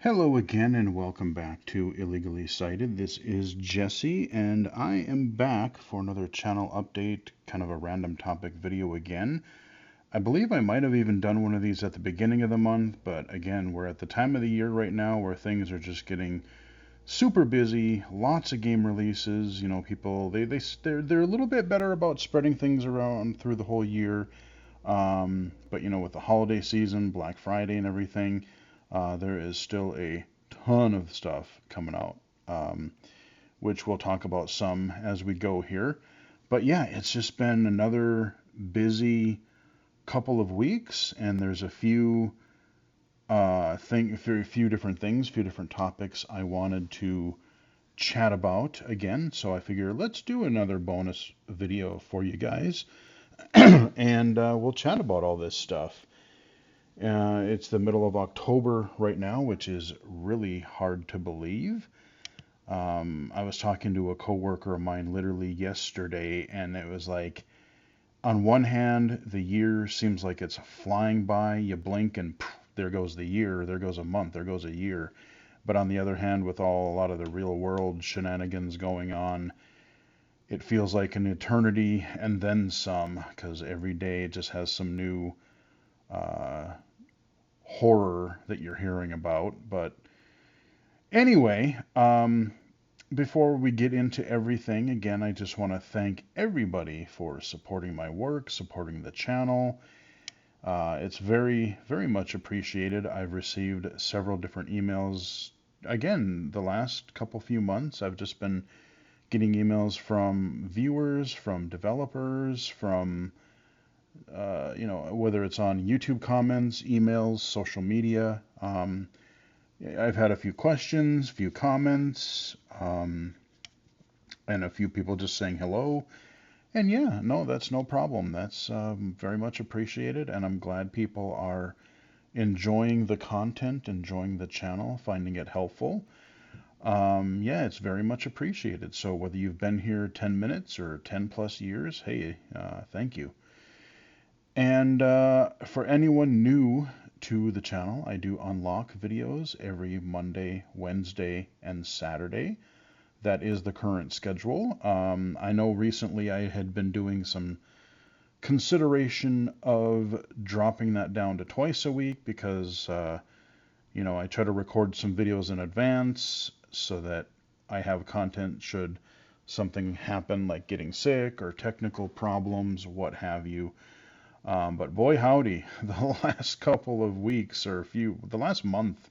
Hello again, and welcome back to Illegally Cited. This is Jesse, and I am back for another channel update, kind of a random topic video again. I believe I might have even done one of these at the beginning of the month, but again, we're at the time of the year right now where things are just getting super busy, lots of game releases. People they're a little bit better about spreading things around through the whole year. But with the holiday season, Black Friday, and everything, there is still a ton of stuff coming out, which we'll talk about some as we go here. But yeah, it's just been another busy couple of weeks, and there's a few few different things, few different topics I wanted to chat about again. So I figure let's do another bonus video for you guys, and we'll chat about all this stuff. It's the middle of October right now, which is really hard to believe. I was talking to a coworker of mine literally yesterday, and it was like, on one hand, the year seems like it's flying by. You blink, and poof, there goes the year, there goes a month, there goes a year. But on the other hand, with a lot of the real world shenanigans going on, it feels like an eternity and then some, because every day it just has some new uh, horror that you're hearing about. But anyway, before we get into everything, again, I just want to thank everybody for supporting my work, supporting the channel. It's very, very much appreciated. I've received several different emails. Again, the last few months, I've just been getting emails from viewers, from developers, from whether it's on YouTube comments, emails, social media. I've had a few questions, few comments, and a few people just saying hello. And yeah, no, that's no problem. That's very much appreciated, and I'm glad people are enjoying the content, enjoying the channel, finding it helpful. Yeah, it's very much appreciated. So whether you've been here 10 minutes or 10 plus years, hey, thank you. And for anyone new to the channel, I do unlock videos every Monday, Wednesday, and Saturday. That is the current schedule. I know recently I had been doing some consideration of dropping that down to twice a week because, I try to record some videos in advance so that I have content should something happen like getting sick or technical problems, what have you. But boy, howdy, the last couple of weeks or the last month,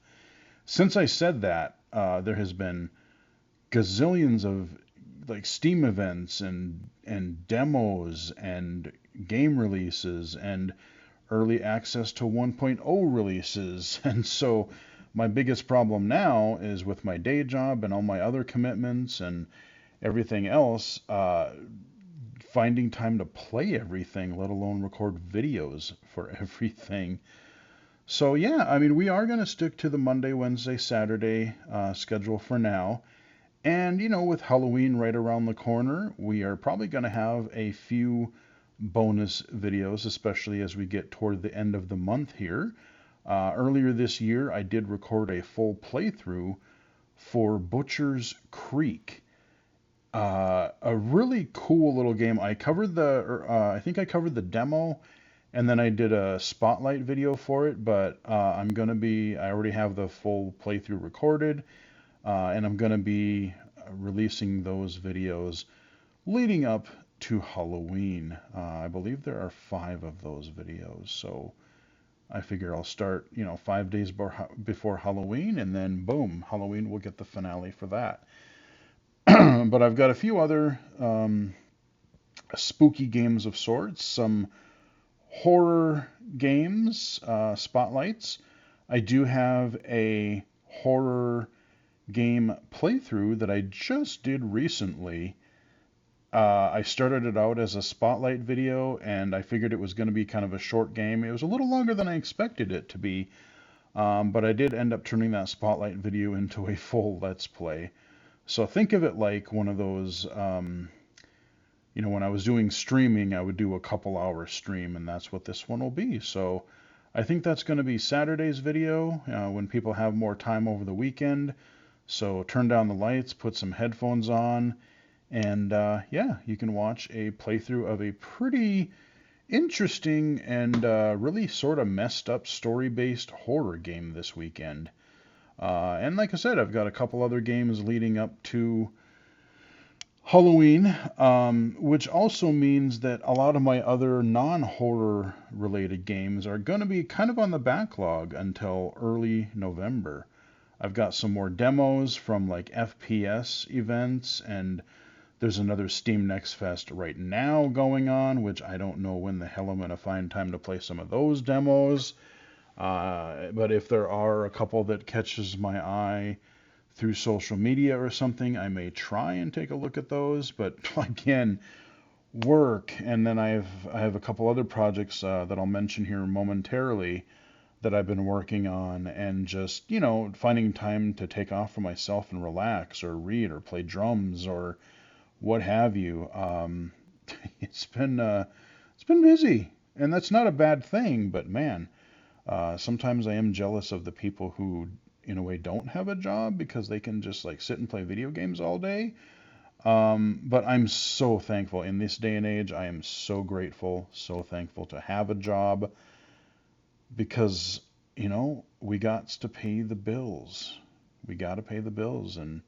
since I said that, there has been gazillions of like Steam events and demos and game releases and early access to 1.0 releases. And so my biggest problem now is with my day job and all my other commitments and everything else, finding time to play everything, let alone record videos for everything. So yeah, I mean, we are going to stick to the Monday, Wednesday, Saturday schedule for now. And with Halloween right around the corner, we are probably going to have a few bonus videos, especially as we get toward the end of the month here. Earlier this year, I did record a full playthrough for Butcher's Creek. A really cool little game. I think I covered the demo, and then I did a spotlight video for it. But I already have the full playthrough recorded, and I'm gonna be releasing those videos leading up to Halloween. I believe there are 5 of those videos, so I figure I'll start, 5 days before Halloween, and then boom, Halloween will get the finale for that. But I've got a few other spooky games of sorts, some horror games, spotlights. I do have a horror game playthrough that I just did recently. I started it out as a spotlight video, and I figured it was going to be kind of a short game. It was a little longer than I expected it to be, but I did end up turning that spotlight video into a full Let's Play. So think of it like one of those, when I was doing streaming, I would do a couple hour stream, and that's what this one will be. So I think that's going to be Saturday's video when people have more time over the weekend. So turn down the lights, put some headphones on, and yeah, you can watch a playthrough of a pretty interesting and really sort of messed up story-based horror game this weekend. And like I said, I've got a couple other games leading up to Halloween, which also means that a lot of my other non-horror related games are going to be kind of on the backlog until early November. I've got some more demos from like FPS events, and there's another Steam Next Fest right now going on, which I don't know when the hell I'm going to find time to play some of those demos. But if there are a couple that catches my eye through social media or something, I may try and take a look at those. But again, work, and then I have a couple other projects that I'll mention here momentarily that I've been working on, and just finding time to take off for myself and relax or read or play drums or what have you. It's been busy, and that's not a bad thing. But man, sometimes I am jealous of the people who, in a way, don't have a job because they can just like sit and play video games all day. But I'm so thankful in this day and age. I am so grateful, so thankful to have a job because, we got to pay the bills. We got to pay the bills. And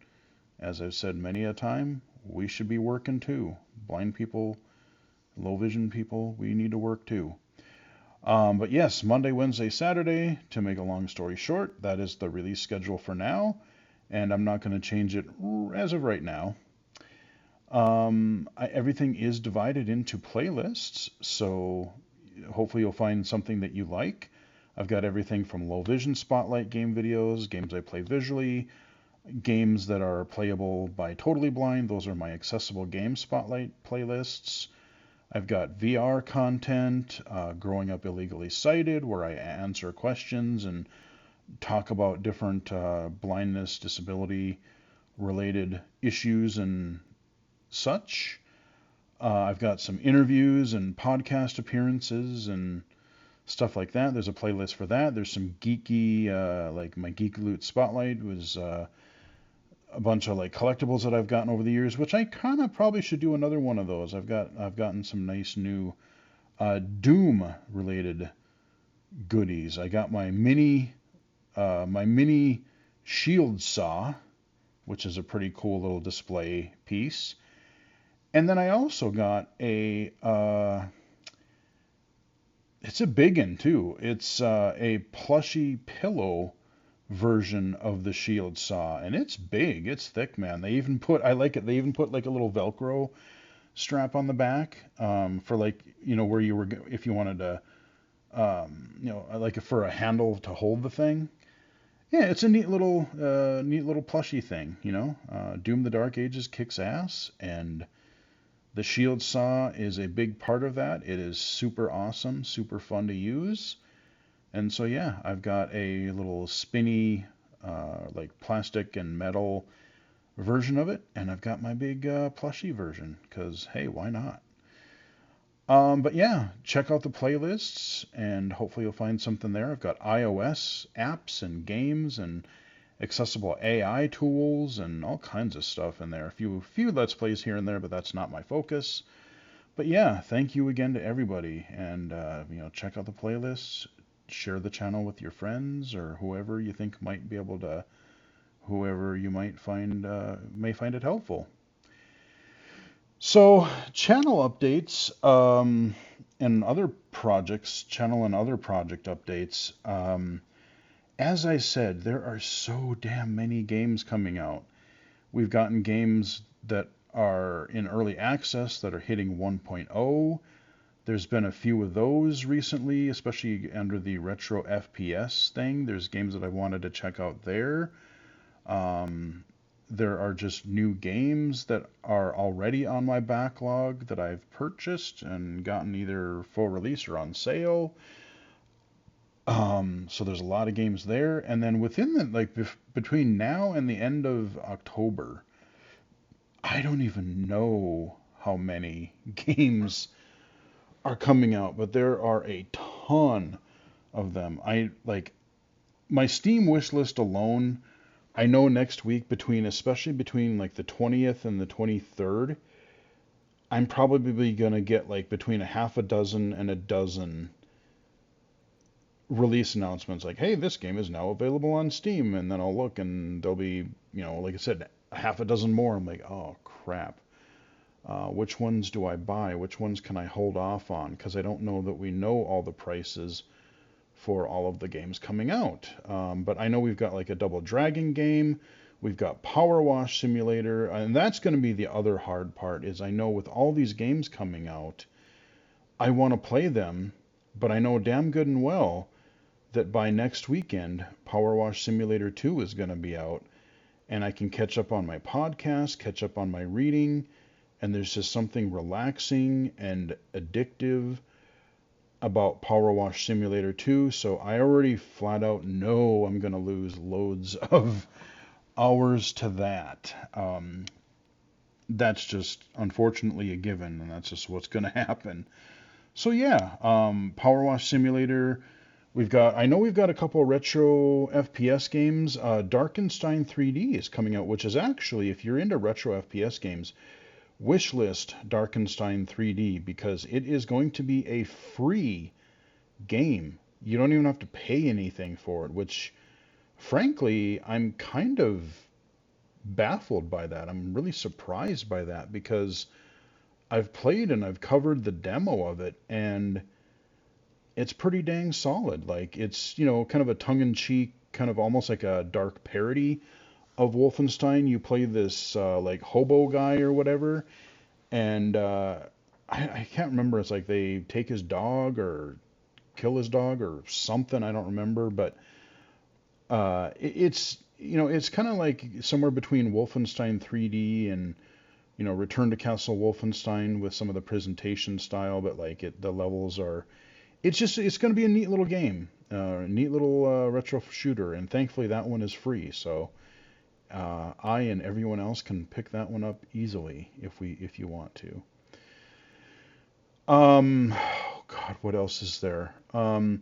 as I've said many a time, we should be working too. Blind people, low vision people, we need to work too. But yes, Monday, Wednesday, Saturday, to make a long story short, that is the release schedule for now, and I'm not going to change it as of right now. Everything is divided into playlists, so hopefully you'll find something that you like. I've got everything from low vision spotlight game videos, games I play visually, games that are playable by totally blind. Those are my accessible game spotlight playlists. I've got VR content, Growing Up Illegally Sighted, where I answer questions and talk about different blindness, disability related issues and such. I've got some interviews and podcast appearances and stuff like that. There's a playlist for that. There's some geeky, like my Geek Loot Spotlight was a bunch of like collectibles that I've gotten over the years, which I kind of probably should do another one of those. I've gotten some nice new Doom related goodies. I got my mini shield saw, which is a pretty cool little display piece. And then I also got it's a big one too. It's a plushy pillow version of the shield saw, and it's big, it's thick, man. They even put, I like it, they even put like a little Velcro strap on the back, for like, where you were, if you wanted to, like for a handle to hold the thing. Yeah, it's a neat little plushy thing, Doom the Dark Ages kicks ass, and the shield saw is a big part of that. It is super awesome, super fun to use. And so yeah, I've got a little spinny, like plastic and metal version of it, and I've got my big plushy version, because hey, why not? But yeah, check out the playlists, and hopefully you'll find something there. I've got iOS apps and games and accessible AI tools and all kinds of stuff in there. A few Let's Plays here and there, but that's not my focus. But yeah, thank you again to everybody, and check out the playlists. Share the channel with your friends or whoever you think might be able to, whoever you might find may find it helpful. So channel updates, and other projects, channel and other project updates. As I said, there are so damn many games coming out. We've gotten games that are in early access that are hitting 1.0. There's been a few of those recently, especially under the retro FPS thing. There's games that I wanted to check out there. There are just new games that are already on my backlog that I've purchased and gotten either full release or on sale. So there's a lot of games there. And then within the, like, between now and the end of October, I don't even know how many games are coming out, but there are a ton of them. I like my Steam wish list alone. I know next week especially between like the 20th and the 23rd, I'm probably gonna get like between a half a dozen and a dozen release announcements like, hey, this game is now available on Steam, and then I'll look and there'll be, like I said, a half a dozen more. I'm like, oh crap. Which ones do I buy? Which ones can I hold off on? Because I don't know that we know all the prices for all of the games coming out. But I know we've got like a Double Dragon game. We've got Power Wash Simulator, and that's going to be the other hard part. Is I know with all these games coming out, I want to play them, but I know damn good and well that by next weekend, Power Wash Simulator 2 is going to be out, and I can catch up on my podcast, catch up on my reading, and there's just something relaxing and addictive about Power Wash Simulator 2, so I already flat out know I'm going to lose loads of hours to that. That's just unfortunately a given, and that's just what's going to happen. So yeah, Power Wash Simulator. I know we've got a couple of retro FPS games. Darkenstein 3D is coming out, which is actually, if you're into retro FPS games, wishlist Darkenstein 3D because it is going to be a free game. You don't even have to pay anything for it, which frankly, I'm kind of baffled by that. I'm really surprised by that because I've played and I've covered the demo of it and it's pretty dang solid. Like it's, kind of a tongue-in-cheek, kind of almost like a dark parody of Wolfenstein. You play this like hobo guy or whatever, and I can't remember. It's like they take his dog or kill his dog or something. I don't remember, but it's kind of like somewhere between Wolfenstein 3D and Return to Castle Wolfenstein with some of the presentation style, but like the levels are. It's going to be a neat little game, a neat little retro shooter, and thankfully that one is free. So I and everyone else can pick that one up easily if you want to. Oh God, what else is there? I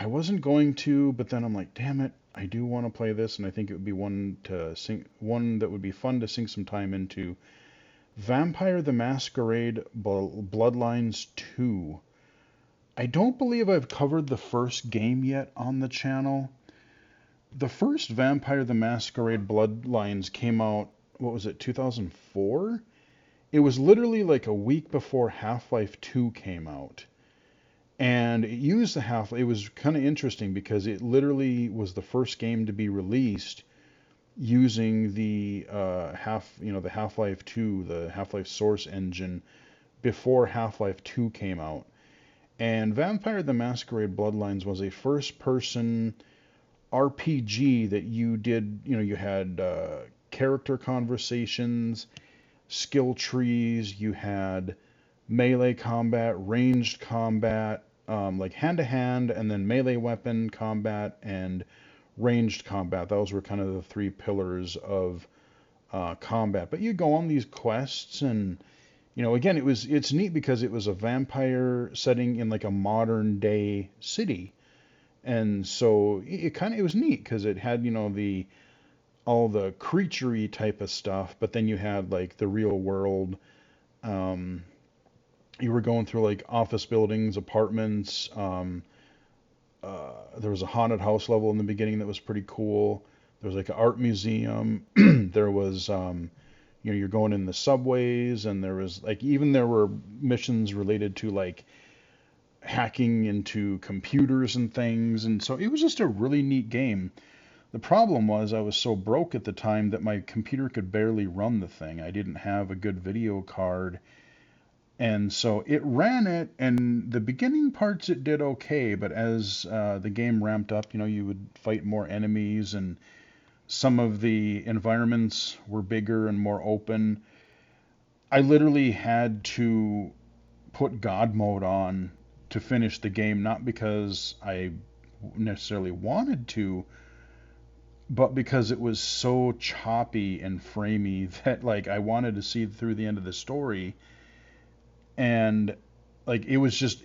wasn't going to, but then I'm like, damn it, I do want to play this, and I think it would be one that would be fun to sink some time into. Vampire the Masquerade Bloodlines 2. I don't believe I've covered the first game yet on the channel. The first Vampire the Masquerade Bloodlines came out, what was it, 2004? It was literally like a week before Half-Life 2 came out. And it was kind of interesting because it literally was the first game to be released using the the Half-Life 2, the Half-Life Source engine before Half-Life 2 came out. And Vampire the Masquerade Bloodlines was a first-person RPG that you did, you had character conversations, skill trees, you had melee combat, ranged combat, like hand-to-hand, and then melee weapon combat and ranged combat. Those were kind of the three pillars of combat. But you go on these quests and again, it's neat because it was a vampire setting in like a modern day city, and so it was neat because it had all the creaturey type of stuff, but then you had like the real world. You were going through like office buildings, apartments. There was a haunted house level in the beginning that was pretty cool. There was like an art museum. There was you're going in the subways, and there were missions related to like hacking into computers and things, and so it was just a really neat game. The problem was I was so broke at the time that my computer could barely run the thing. I didn't have a good video card, and so it ran it, and the beginning parts it did okay, but as the game ramped up, you would fight more enemies, and some of the environments were bigger and more open. I literally had to put God mode on to finish the game, not because I necessarily wanted to, but because it was so choppy and framey that like I wanted to see through the end of the story. And like it was just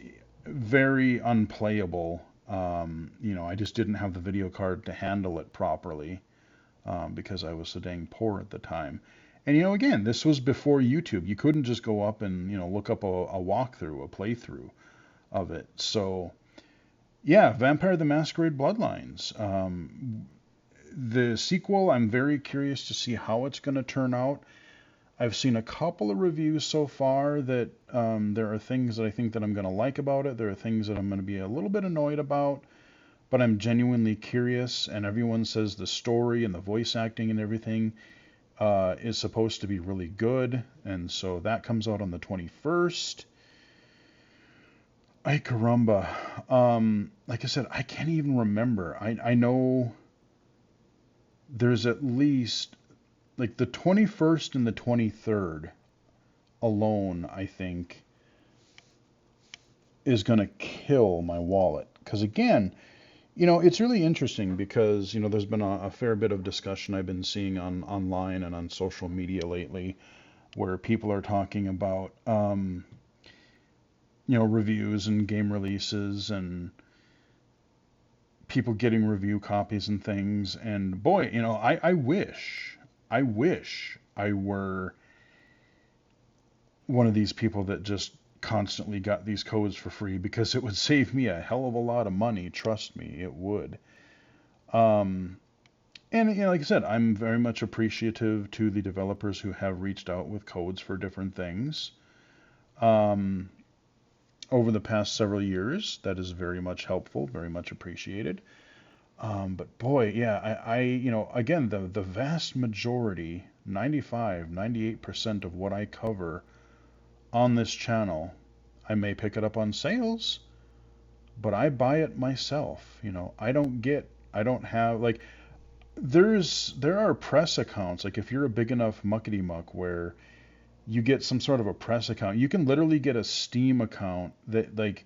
very unplayable. I just didn't have the video card to handle it properly, because I was so dang poor at the time. And again, this was before YouTube. You couldn't just go up and look up a walkthrough, a playthrough of it. So yeah, Vampire the Masquerade Bloodlines. The sequel, I'm very curious to see how it's going to turn out. I've seen a couple of reviews so far that there are things that I think that I'm going to like about it. There are things that I'm going to be a little bit annoyed about, but I'm genuinely curious. And everyone says the story and the voice acting and everything is supposed to be really good. And so that comes out on the 21st. Ay caramba. Like I said, I can't even remember. I know there's at least like the 21st and the 23rd alone, I think, is going to kill my wallet. Because again, it's really interesting because, there's been a fair bit of discussion I've been seeing online and on social media lately where people are talking about, reviews and game releases and people getting review copies and things. And boy, I wish I were one of these people that just constantly got these codes for free, because it would save me a hell of a lot of money. Trust me, it would. And like I said, I'm very much appreciative to the developers who have reached out with codes for different things over the past several years. That is very much helpful, very much appreciated. But boy, yeah, again, the vast majority, 98% of what I cover on this channel, I may pick it up on sales, but I buy it myself. I don't have, like, there are press accounts. Like, if you're a big enough muckety muck where you get some sort of a press account, you can literally get a Steam account that, like,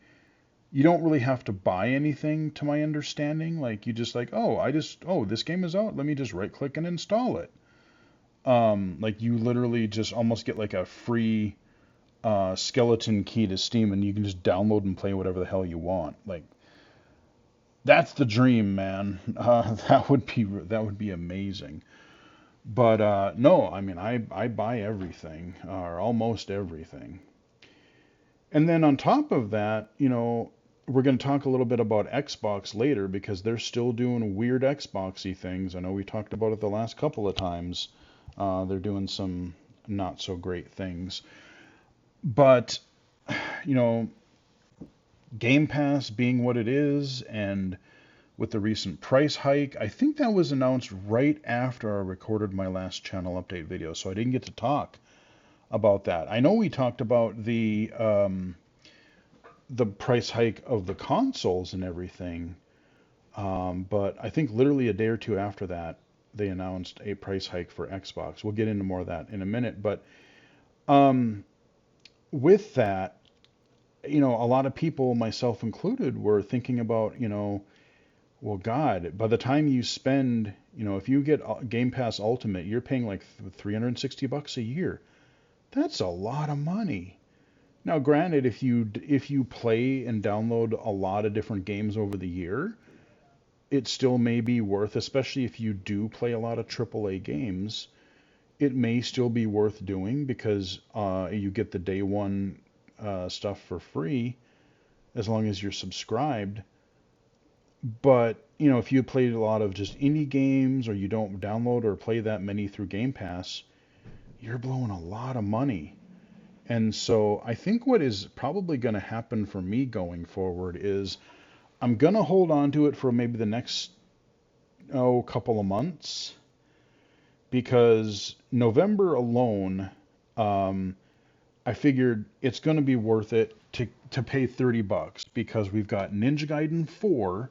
you don't really have to buy anything, to my understanding. Like, you just like, this game is out, let me just right click and install it. Like, you literally just almost get like a free skeleton key to Steam, and you can just download and play whatever the hell you want. Like, that's the dream, man. That would be amazing. But no, I mean, I buy everything, or almost everything. And then on top of that, we're going to talk a little bit about Xbox later, because they're still doing weird Xboxy things. I know we talked about it the last couple of times. They're doing some not so great things. But, Game Pass being what it is, and with the recent price hike, I think that was announced right after I recorded my last channel update video, so I didn't get to talk about that. I know we talked about the price hike of the consoles and everything, but I think literally a day or two after that, they announced a price hike for Xbox. We'll get into more of that in a minute, but with that, a lot of people, myself included, were thinking about, well, God, by the time you spend, if you get Game Pass Ultimate, you're paying like $360 a year. That's a lot of money. Now, granted, if you play and download a lot of different games over the year, it still may be worth, especially if you do play a lot of AAA games, it may still be worth doing, because you get the day one stuff for free as long as you're subscribed. But, if you played a lot of just indie games, or you don't download or play that many through Game Pass, you're blowing a lot of money. And so I think what is probably going to happen for me going forward is I'm going to hold on to it for maybe the next couple of months, because November alone, I figured it's going to be worth it to pay $30, because we've got Ninja Gaiden 4.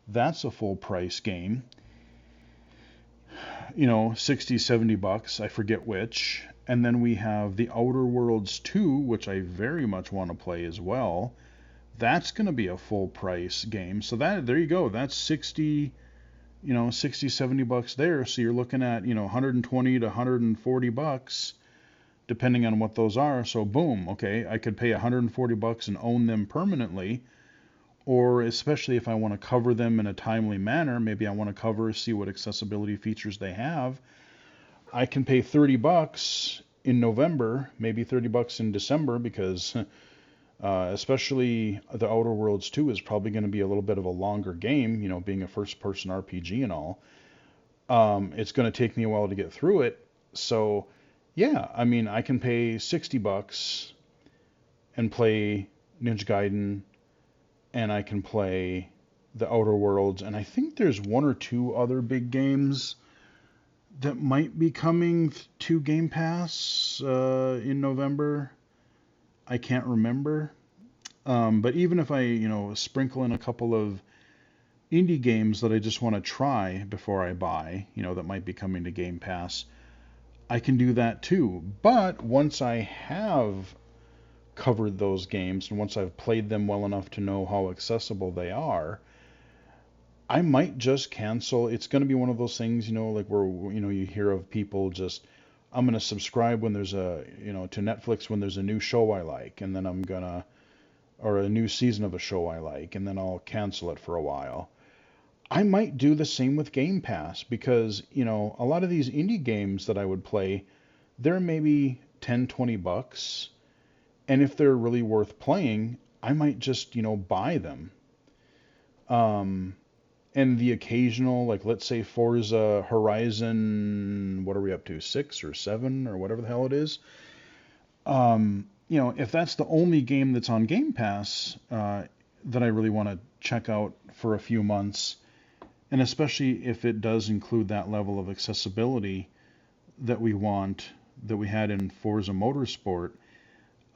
That's a full price game. $60, $70, I forget which. And then we have The Outer Worlds 2, which I very much want to play as well. That's going to be a full price game. So there you go. That's 60, $60, $70 there. So you're looking at, $120 to $140 depending on what those are. So boom, okay, I could pay $140 and own them permanently, or especially if I want to cover them in a timely manner, maybe I want to see what accessibility features they have. I can pay $30 in November, maybe $30 in December, because especially the Outer Worlds 2 is probably going to be a little bit of a longer game, being a first-person RPG and all. It's going to take me a while to get through it. So, yeah, I mean, I can pay $60 and play Ninja Gaiden, and I can play the Outer Worlds, and I think there's one or two other big games that might be coming to Game Pass in November. I can't remember. But even if I, sprinkle in a couple of indie games that I just want to try before I buy, that might be coming to Game Pass, I can do that too. But once I have covered those games and once I've played them well enough to know how accessible they are, I might just cancel. It's going to be one of those things, like where, you hear of people just, I'm going to subscribe when there's to Netflix when there's a new show I like, and then or a new season of a show I like, and then I'll cancel it for a while. I might do the same with Game Pass because, a lot of these indie games that I would play, they're maybe $10, $20. And if they're really worth playing, I might just, buy them. And the occasional, like, let's say Forza Horizon, what are we up to, 6 or 7 or whatever the hell it is? If that's the only game that's on Game Pass that I really want to check out for a few months, and especially if it does include that level of accessibility that we had in Forza Motorsport,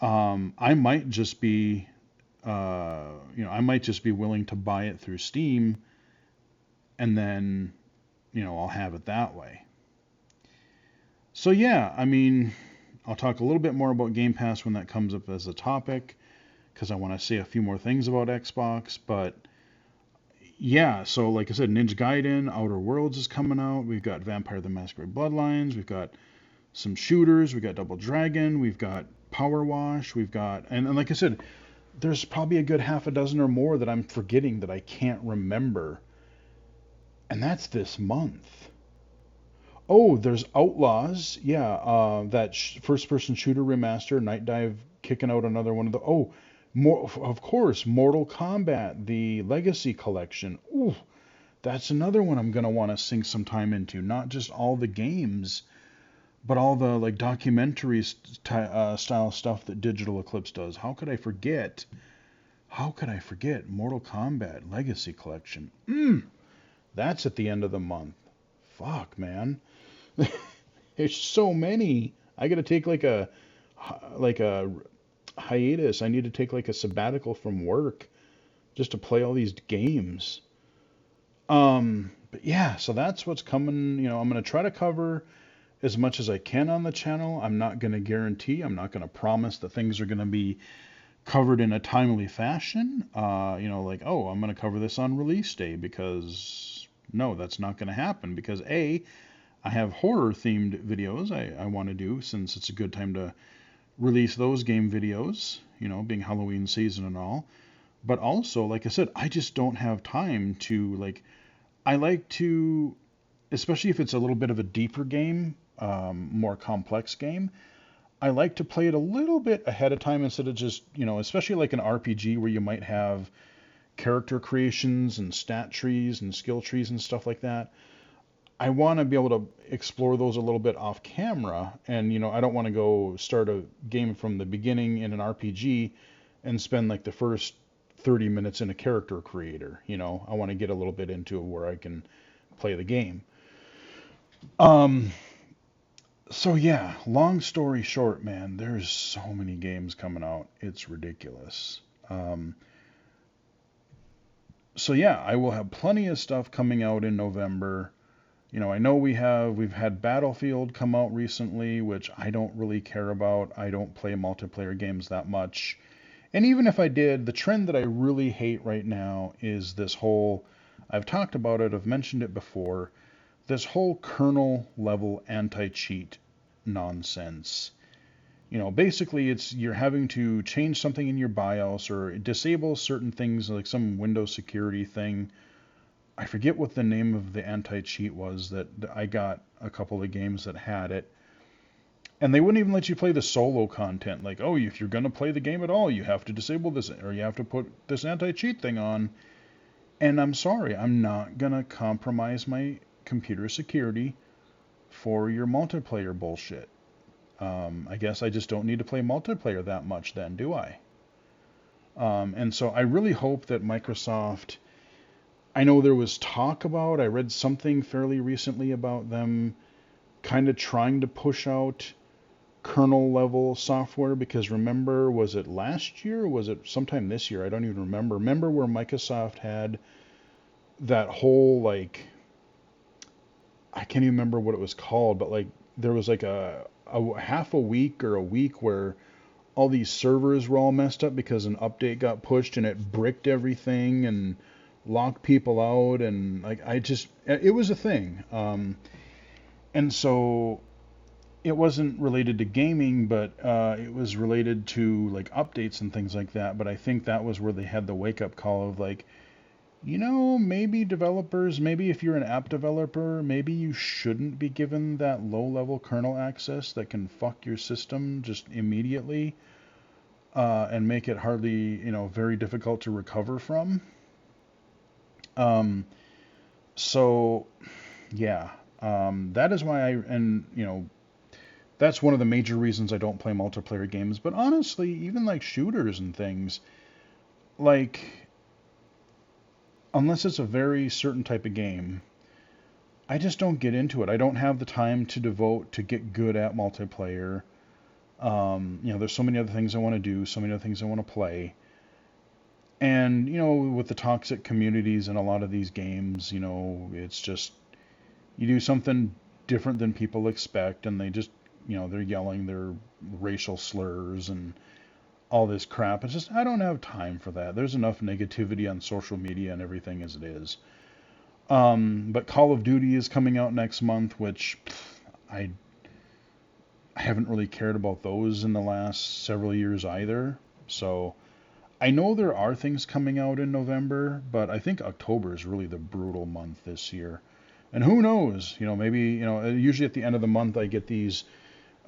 I might just be, willing to buy it through Steam, and then, I'll have it that way. So yeah, I mean, I'll talk a little bit more about Game Pass when that comes up as a topic, because I want to say a few more things about Xbox, but yeah, so like I said, Ninja Gaiden, Outer Worlds is coming out, we've got Vampire the Masquerade Bloodlines, we've got some shooters, we've got Double Dragon, we've got Power Wash, we've got, and like I said, there's probably a good half a dozen or more that I'm forgetting that I can't remember, and that's this month. Oh, there's Outlaws, yeah, that first-person shooter remaster, Night Dive kicking out another one of the, of course, Mortal Kombat, the Legacy Collection. Ooh, that's another one I'm going to want to sink some time into, not just all the games, but all the like documentary style stuff that Digital Eclipse does. How could I forget? Mortal Kombat Legacy Collection. That's at the end of the month. Fuck, man. There's so many. I got to take like a hiatus. I need to take like a sabbatical from work just to play all these games. But yeah, so that's what's coming. I'm going to try to cover as much as I can on the channel. I'm not going to guarantee, I'm not going to promise that things are going to be covered in a timely fashion. Like, oh, I'm going to cover this on release day, because no, that's not going to happen, because I have horror themed videos I want to do, since it's a good time to release those game videos, being Halloween season and all. But also, like I said, I just don't have time to, I like to, especially if it's a little bit of a deeper game, more complex game, I like to play it a little bit ahead of time instead of just, especially like an RPG where you might have character creations and stat trees and skill trees and stuff like that. I want to be able to explore those a little bit off camera, and I don't want to go start a game from the beginning in an RPG and spend like the first 30 minutes in a character creator. I want to get a little bit into where I can play the game. So yeah, long story short, man, there's so many games coming out. It's ridiculous. So yeah, I will have plenty of stuff coming out in November. I know we've had Battlefield come out recently, which I don't really care about. I don't play multiplayer games that much. And even if I did, the trend that I really hate right now is this whole, I've talked about it, I've mentioned it before, this whole kernel level anti-cheat nonsense. Basically you're having to change something in your BIOS or disable certain things, like some Windows security thing. I forget what the name of the anti-cheat was that I got a couple of games that had it. And they wouldn't even let you play the solo content. Like, oh, if you're going to play the game at all, you have to disable this, or you have to put this anti-cheat thing on. And I'm sorry, I'm not going to compromise my computer security for your multiplayer bullshit. I guess I just don't need to play multiplayer that much then, do I? And so I really hope that Microsoft, I know there was talk about, I read something fairly recently about them kind of trying to push out kernel level software, because remember, was it last year or was it sometime this year? I don't even remember. Remember where Microsoft had that whole, like, I can't even remember what it was called, but like there was like a half a week or a week where all these servers were all messed up because an update got pushed and it bricked everything and locked people out, and like it was a thing. And so it wasn't related to gaming, but it was related to like updates and things like that. But I think that was where they had the wake up call of like, maybe developers, maybe if you're an app developer, maybe you shouldn't be given that low level kernel access that can fuck your system just immediately, and make it hardly, very difficult to recover from. Um, so yeah, that is why that's one of the major reasons I don't play multiplayer games. But honestly, even like shooters and things, like, unless it's a very certain type of game, I just don't get into it. I don't have the time to devote to get good at multiplayer. There's so many other things I want to do, so many other things I want to play. And, with the toxic communities in a lot of these games, it's just, you do something different than people expect, and they just, they're yelling their racial slurs and all this crap. It's just, I don't have time for that. There's enough negativity on social media and everything as it is. But Call of Duty is coming out next month, which I haven't really cared about those in the last several years either. So I know there are things coming out in November, but I think October is really the brutal month this year. And who knows, maybe, usually at the end of the month I get these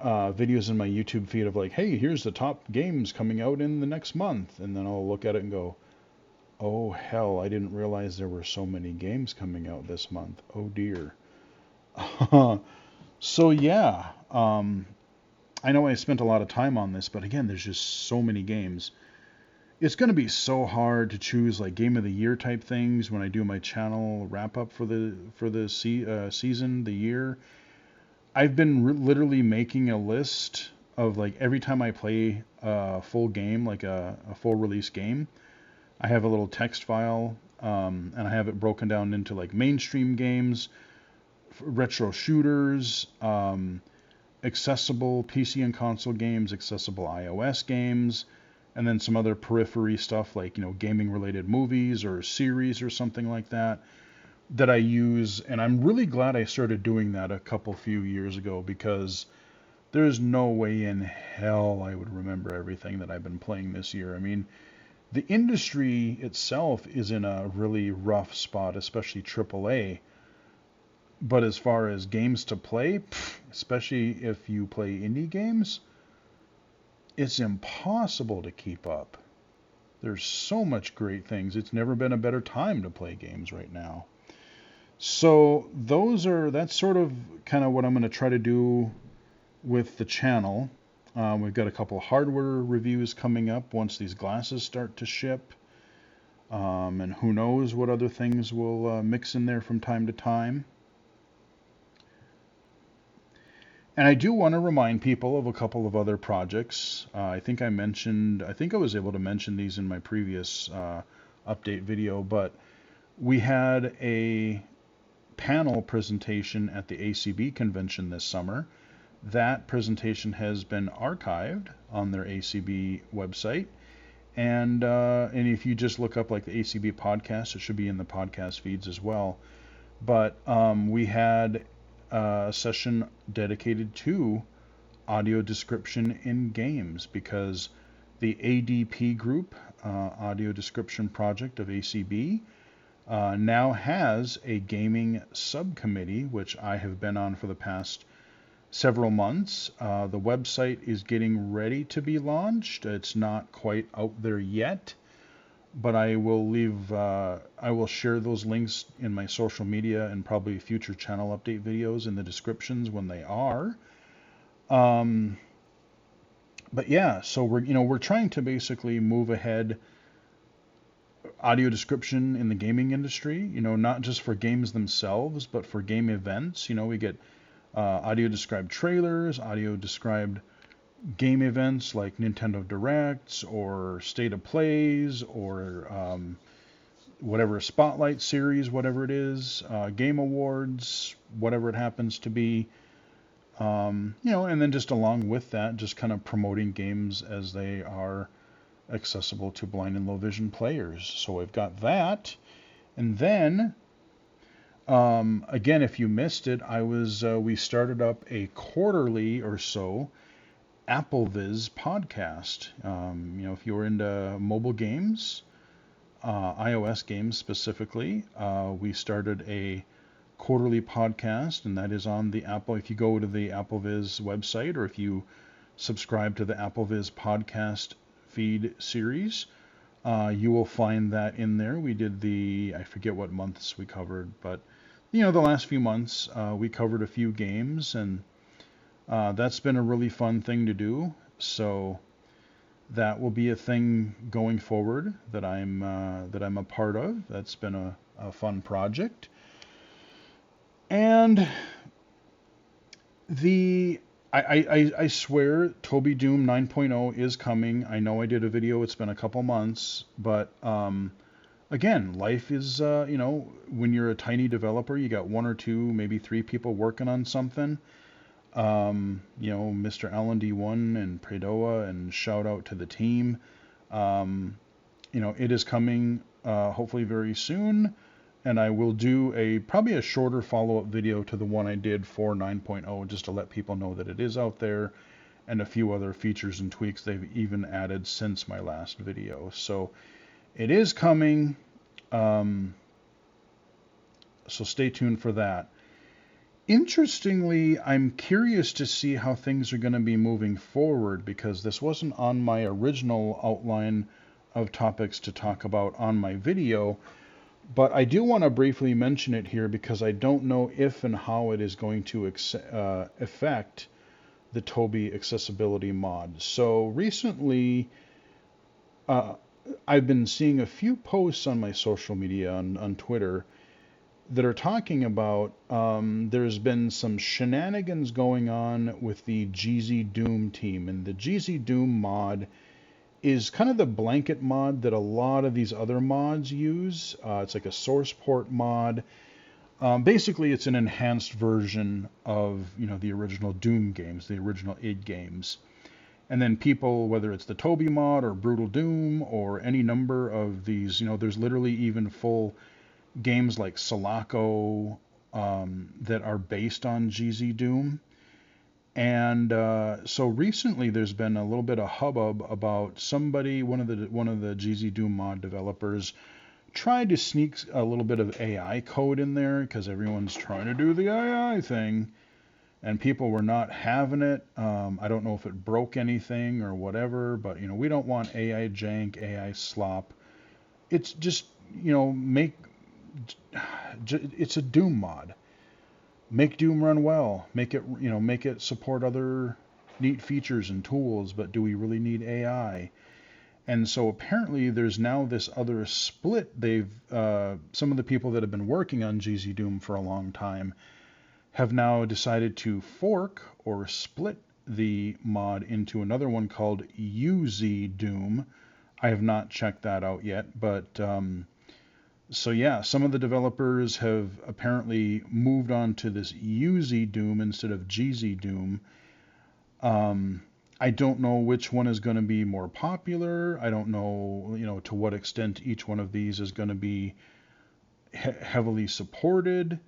videos in my YouTube feed of like, hey, here's the top games coming out in the next month. And then I'll look at it and go, oh, hell, I didn't realize there were so many games coming out this month. Oh, dear. So, yeah, I know I spent a lot of time on this, but again, there's just so many games. It's going to be so hard to choose like game of the year type things when I do my channel wrap up for the season, the year. I've been literally making a list of like every time I play a full game, like a full release game, I have a little text file, and I have it broken down into like mainstream games, retro shooters, accessible PC and console games, accessible iOS games, and then some other periphery stuff like, gaming related movies or series or something like that I use. And I'm really glad I started doing that a few years ago, because there's no way in hell I would remember everything that I've been playing this year. I mean, the industry itself is in a really rough spot, especially AAA. But as far as games to play, especially if you play indie games, it's impossible to keep up. There's so much great things. It's never been a better time to play games right now. So that's sort of kind of what I'm going to try to do with the channel. We've got a couple of hardware reviews coming up once these glasses start to ship. And who knows what other things we'll mix in there from time to time. And I do want to remind people of a couple of other projects. I think I was able to mention these in my previous update video, but we had a panel presentation at the ACB convention this summer. That presentation has been archived on their ACB website. And if you just look up like the ACB podcast, it should be in the podcast feeds as well. But we had a session dedicated to audio description in games, because the ADP group, Audio Description Project of ACB, now has a gaming subcommittee, which I have been on for the past several months. The website is getting ready to be launched. It's not quite out there yet, but I will share those links in my social media and probably future channel update videos in the descriptions when they are. But yeah, so we're trying to basically move ahead audio description in the gaming industry, not just for games themselves, but for game events. We get audio described trailers, audio described game events like Nintendo Directs or State of Plays or whatever Spotlight series, whatever it is, Game Awards, whatever it happens to be. And then just along with that, just kind of promoting games as they are accessible to blind and low vision players. So we've got that. And then, again, if you missed it, we started up a quarterly or so AppleViz podcast. If you're into mobile games, iOS games specifically, we started a quarterly podcast, and that is on the Apple. If you go to the AppleViz website, or if you subscribe to the AppleViz podcast feed series, you will find that in there. We did I forget what months we covered, but the last few months we covered a few games, and that's been a really fun thing to do. So that will be a thing going forward that I'm a part of. That's been a fun project. And I swear Toby Doom 9.0 is coming. I know I did a video. It's been a couple months, but again, life is, when you're a tiny developer, you got one or two, maybe three people working on something. Mr. Alan D1 and Predoa, and shout out to the team. It is coming hopefully very soon, and I will do probably a shorter follow-up video to the one I did for 9.0, just to let people know that it is out there, and a few other features and tweaks they've even added since my last video. So it is coming, so stay tuned for that. Interestingly, I'm curious to see how things are going to be moving forward, because this wasn't on my original outline of topics to talk about on my video, but I do want to briefly mention it here because I don't know if and how it is going to affect the Toby accessibility mod. So recently, I've been seeing a few posts on my social media, on Twitter, that are talking about there's been some shenanigans going on with the GZ Doom team. And the GZ Doom mod is kind of the blanket mod that a lot of these other mods use. It's like a source port mod. Basically, it's an enhanced version of the original Doom games, the original id games. And then people, whether it's the Toby mod or Brutal Doom or any number of these, there's literally even full games like Sulaco that are based on GZ Doom. And so recently there's been a little bit of hubbub about one of the GZ Doom mod developers tried to sneak a little bit of AI code in there, because everyone's trying to do the AI thing, and people were not having it. I don't know if it broke anything or whatever, but we don't want AI jank, AI slop. It's just it's a Doom mod. Make Doom run well. Make it support other neat features and tools, but do we really need AI? And so apparently there's now this other split. Some of the people that have been working on GZ Doom for a long time have now decided to fork or split the mod into another one called UZ Doom. I have not checked that out yet, but so yeah, some of the developers have apparently moved on to this UZ Doom instead of GZ Doom. I don't know which one is going to be more popular. I don't know, to what extent each one of these is going to be heavily supported.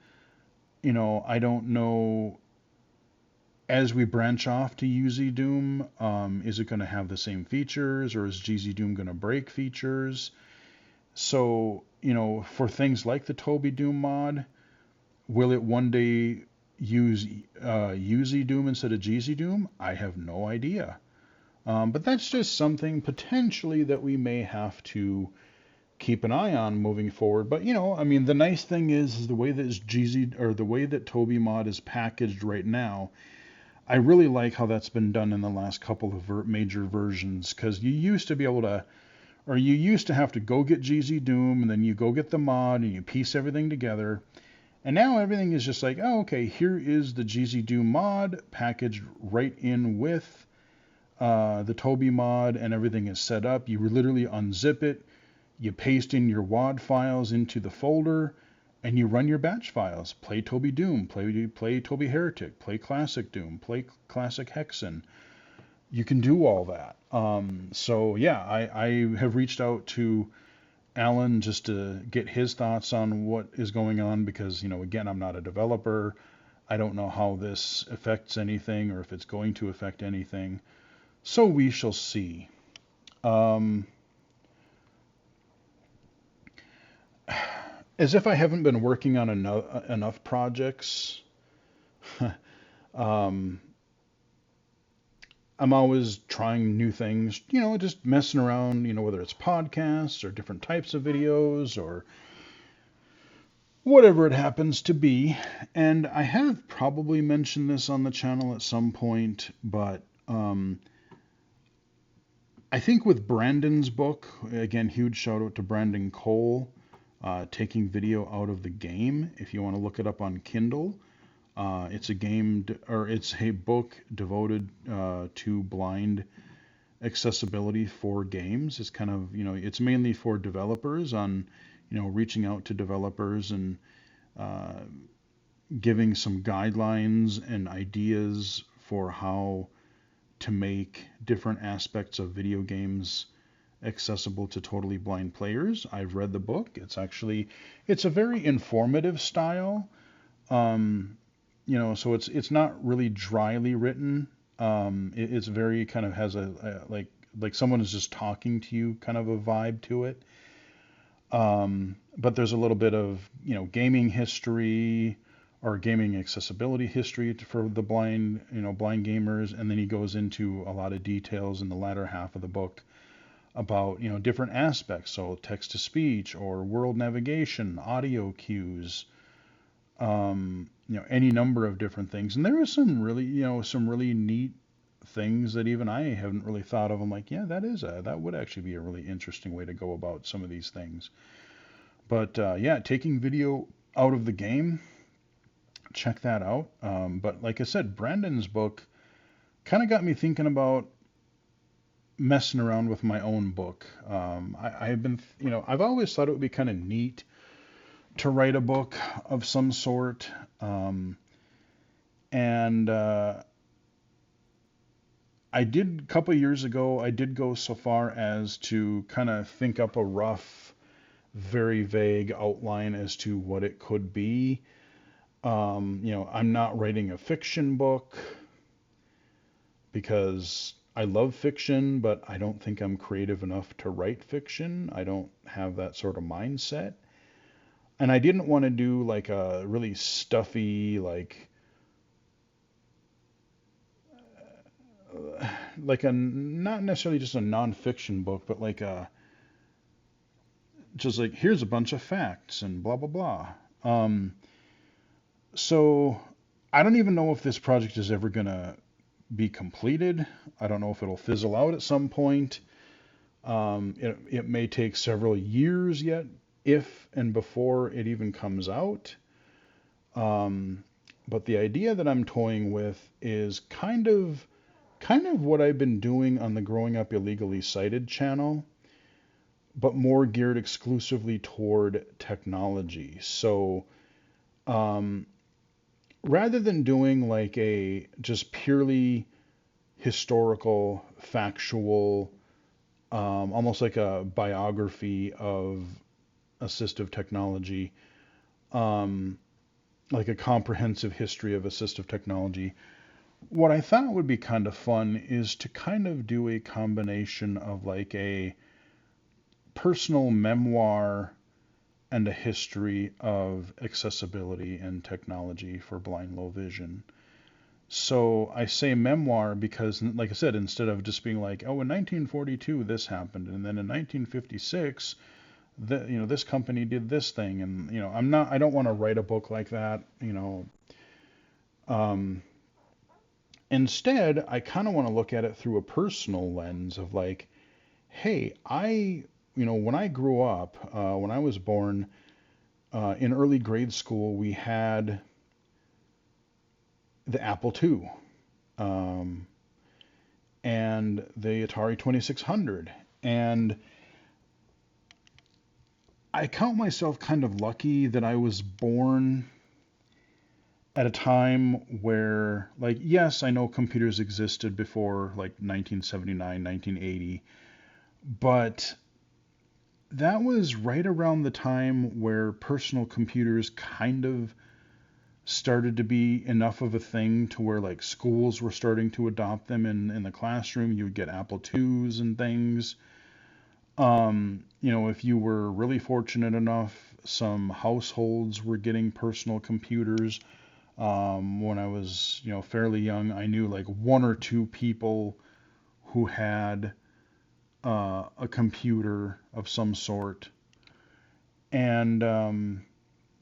I don't know as we branch off to UZ Doom, is it going to have the same features, or is GZ Doom going to break features? So, for things like the Toby Doom mod, will it one day use UZ Doom instead of GZ Doom? I have no idea. But that's just something potentially that we may have to keep an eye on moving forward. But I mean, the nice thing is the way that GZ or the way that Toby mod is packaged right now. I really like how that's been done in the last couple of major versions, because you used to be able to, or you used to have to go get GZ Doom and then you go get the mod and you piece everything together. And now everything is just like, oh, okay, here is the GZ Doom mod packaged right in with the Toby mod, and everything is set up. You literally unzip it, you paste in your WAD files into the folder, and you run your batch files. Play Toby Doom, play Toby Heretic, play Classic Doom, play Classic Hexen. You can do all that. So yeah, I have reached out to Alan just to get his thoughts on what is going on, because again, I'm not a developer. I don't know how this affects anything or if it's going to affect anything. So we shall see. As if I haven't been working on enough projects, um, I'm always trying new things, just messing around, whether it's podcasts or different types of videos or whatever it happens to be. And I have probably mentioned this on the channel at some point, but I think with Brandon's book, again, huge shout out to Brandon Cole, taking video out of the game. If you want to look it up on Kindle, it's a book devoted to blind accessibility for games. It's kind of, it's mainly for developers on, reaching out to developers and giving some guidelines and ideas for how to make different aspects of video games accessible to totally blind players. I've read the book. It's a very informative style. So it's not really dryly written. It's very kind of has a like someone is just talking to you kind of a vibe to it. But there's a little bit of, gaming history or gaming accessibility history for the blind, blind gamers. And then he goes into a lot of details in the latter half of the book about, different aspects. So text to speech or world navigation, audio cues, any number of different things. And there are some really neat things that even I haven't really thought of. I'm like, yeah, that would actually be a really interesting way to go about some of these things. But yeah, taking video out of the game, check that out. But like I said, Brandon's book kind of got me thinking about messing around with my own book. I've been, I've always thought it would be kind of neat to write a book of some sort. And I did a couple of years ago, I did go so far as to kind of think up a rough, very vague outline as to what it could be. I'm not writing a fiction book because I love fiction, but I don't think I'm creative enough to write fiction. I don't have that sort of mindset. And I didn't want to do like a really stuffy, like not necessarily just a nonfiction book, but just like here's a bunch of facts and blah blah blah. So I don't even know if this project is ever gonna be completed. I don't know if it'll fizzle out at some point. It may take several years yet, if and before it even comes out. But the idea that I'm toying with is kind of what I've been doing on the Growing Up Illegally Cited channel, but more geared exclusively toward technology. So rather than doing like a just purely historical, factual, almost like a biography of assistive technology, like a comprehensive history of assistive technology, What I thought would be kind of fun is to kind of do a combination of like a personal memoir and a history of accessibility and technology for blind low vision. So I say memoir because, like I said, instead of just being like, oh, in 1942 this happened, and then in 1956, this company did this thing, and I don't want to write a book like that. Um, Instead, I kind of want to look at it through a personal lens of like, hey, when I grew up, when I was born, in early grade school, we had the Apple II, um, and the Atari 2600. And I count myself kind of lucky that I was born at a time where, like, yes, I know computers existed before like 1979, 1980, but that was right around the time where personal computers kind of started to be enough of a thing to where like schools were starting to adopt them in the classroom. You would get Apple IIs and things. If you were really fortunate enough, some households were getting personal computers. When I was, fairly young, I knew like one or two people who had a computer of some sort. And,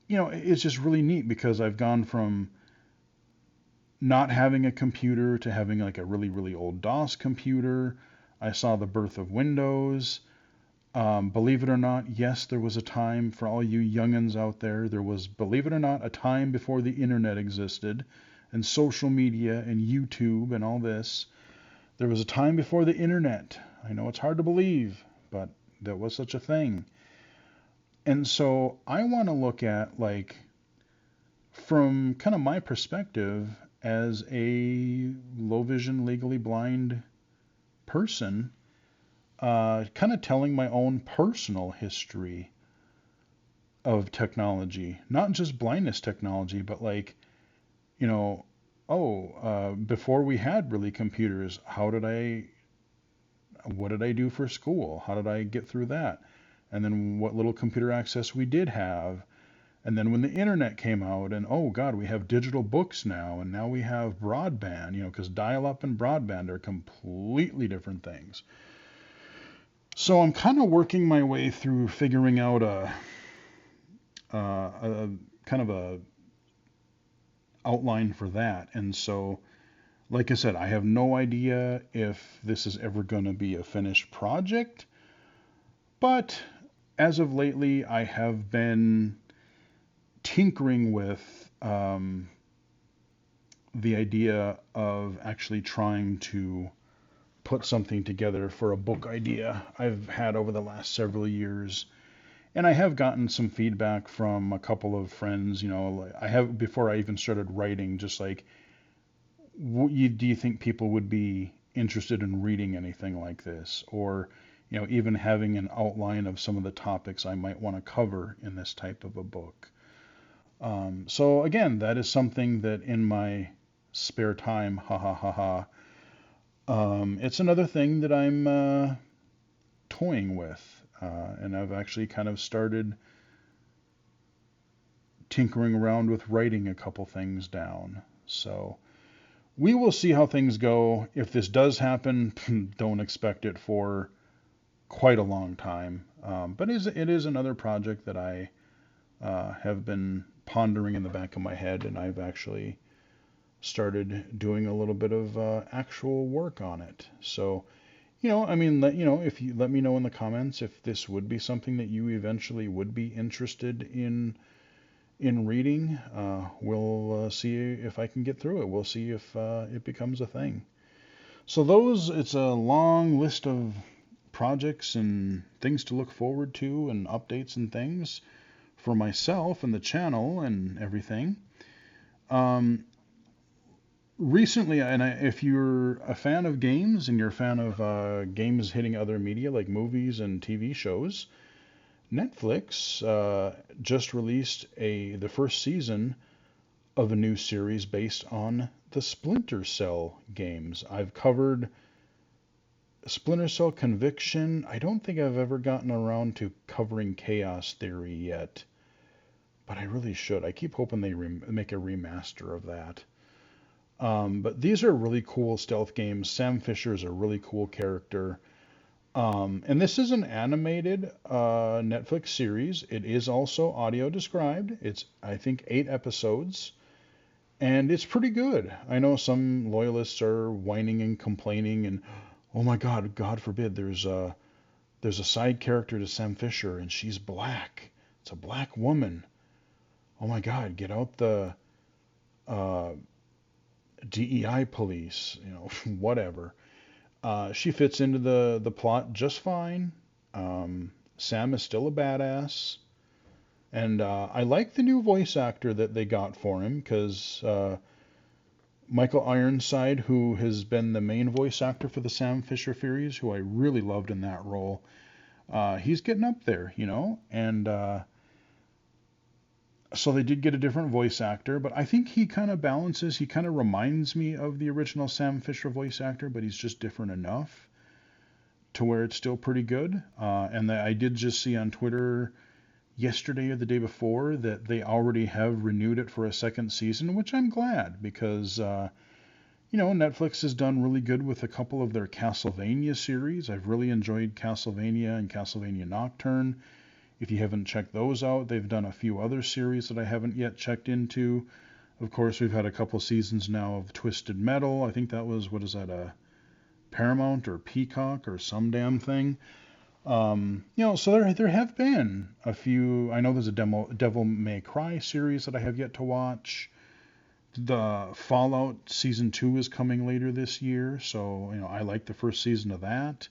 it's just really neat because I've gone from not having a computer to having like a really, really old DOS computer. I saw the birth of Windows. Believe it or not, yes, there was a time for all you youngins out there. There was, believe it or not, a time before the internet existed and social media and YouTube and all this. There was a time before the internet. I know it's hard to believe, but there was such a thing. And so I want to look at, like, from kind of my perspective as a low vision, legally blind person, kind of telling my own personal history of technology, not just blindness technology, but like, you know, before we had really computers, what did I do for school? How did I get through that? And then what little computer access we did have. And then when the internet came out, and oh God, we have digital books now, and now we have broadband, because dial up and broadband are completely different things. So I'm kind of working my way through figuring out a kind of a outline for that. And so, like I said, I have no idea if this is ever going to be a finished project, but as of lately, I have been tinkering with the idea of actually trying to put something together for a book idea I've had over the last several years. And I have gotten some feedback from a couple of friends. I have, before I even started writing, just like, do you think people would be interested in reading anything like this? Or, even having an outline of some of the topics I might want to cover in this type of a book. So again, that is something that in my spare time, ha ha ha ha, it's another thing that I'm toying with. And I've actually kind of started tinkering around with writing a couple things down. So we will see how things go. If this does happen, don't expect it for quite a long time. But it is another project that I have been pondering in the back of my head, and I've actually started doing a little bit of actual work on it. So, if you let me know in the comments if this would be something that you eventually would be interested in reading. We'll see if I can get through it. We'll see if it becomes a thing. So it's a long list of projects and things to look forward to and updates and things for myself and the channel and everything. Recently, if you're a fan of games and you're a fan of games hitting other media like movies and TV shows, Netflix just released the first season of a new series based on the Splinter Cell games. I've covered Splinter Cell Conviction. I don't think I've ever gotten around to covering Chaos Theory yet, but I really should. I keep hoping they make a remaster of that. But these are really cool stealth games. Sam Fisher is a really cool character. And this is an animated Netflix series. It is also audio described. It's, I think, 8 episodes. And it's pretty good. I know some loyalists are whining and complaining and, oh my God, God forbid, there's a side character to Sam Fisher and she's black. It's a black woman. Oh my God, get out the uh, DEI police, whatever. She fits into the plot just fine. Sam is still a badass. And I like the new voice actor that they got for him because Michael Ironside, who has been the main voice actor for the Sam Fisher series, who I really loved in that role, he's getting up there, and so they did get a different voice actor, but I think he kind of balances, he kind of reminds me of the original Sam Fisher voice actor, but he's just different enough to where it's still pretty good. And I did just see on Twitter yesterday or the day before that they already have renewed it for a second season, which I'm glad because, Netflix has done really good with a couple of their Castlevania series. I've really enjoyed Castlevania and Castlevania Nocturne. If you haven't checked those out, they've done a few other series that I haven't yet checked into. Of course, we've had a couple seasons now of Twisted Metal. I think that was, what is that, a Paramount or Peacock or some damn thing. So there have been a few. I know there's a Devil May Cry series that I have yet to watch. The Fallout season 2 is coming later this year, so I like the first season of that.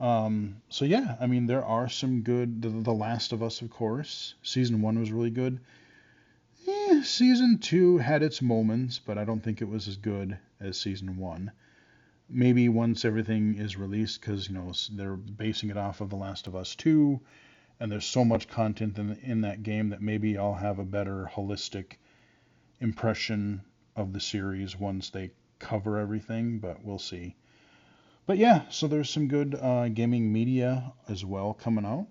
So yeah, I mean there are some good. The Last of Us, of course, season 1 was really good. Season 2 had its moments, but I don't think it was as good as season 1. Maybe once everything is released, because they're basing it off of The Last of Us 2, and there's so much content in that game that maybe I'll have a better holistic impression of the series once they cover everything, but we'll see. But yeah, so there's some good gaming media as well coming out.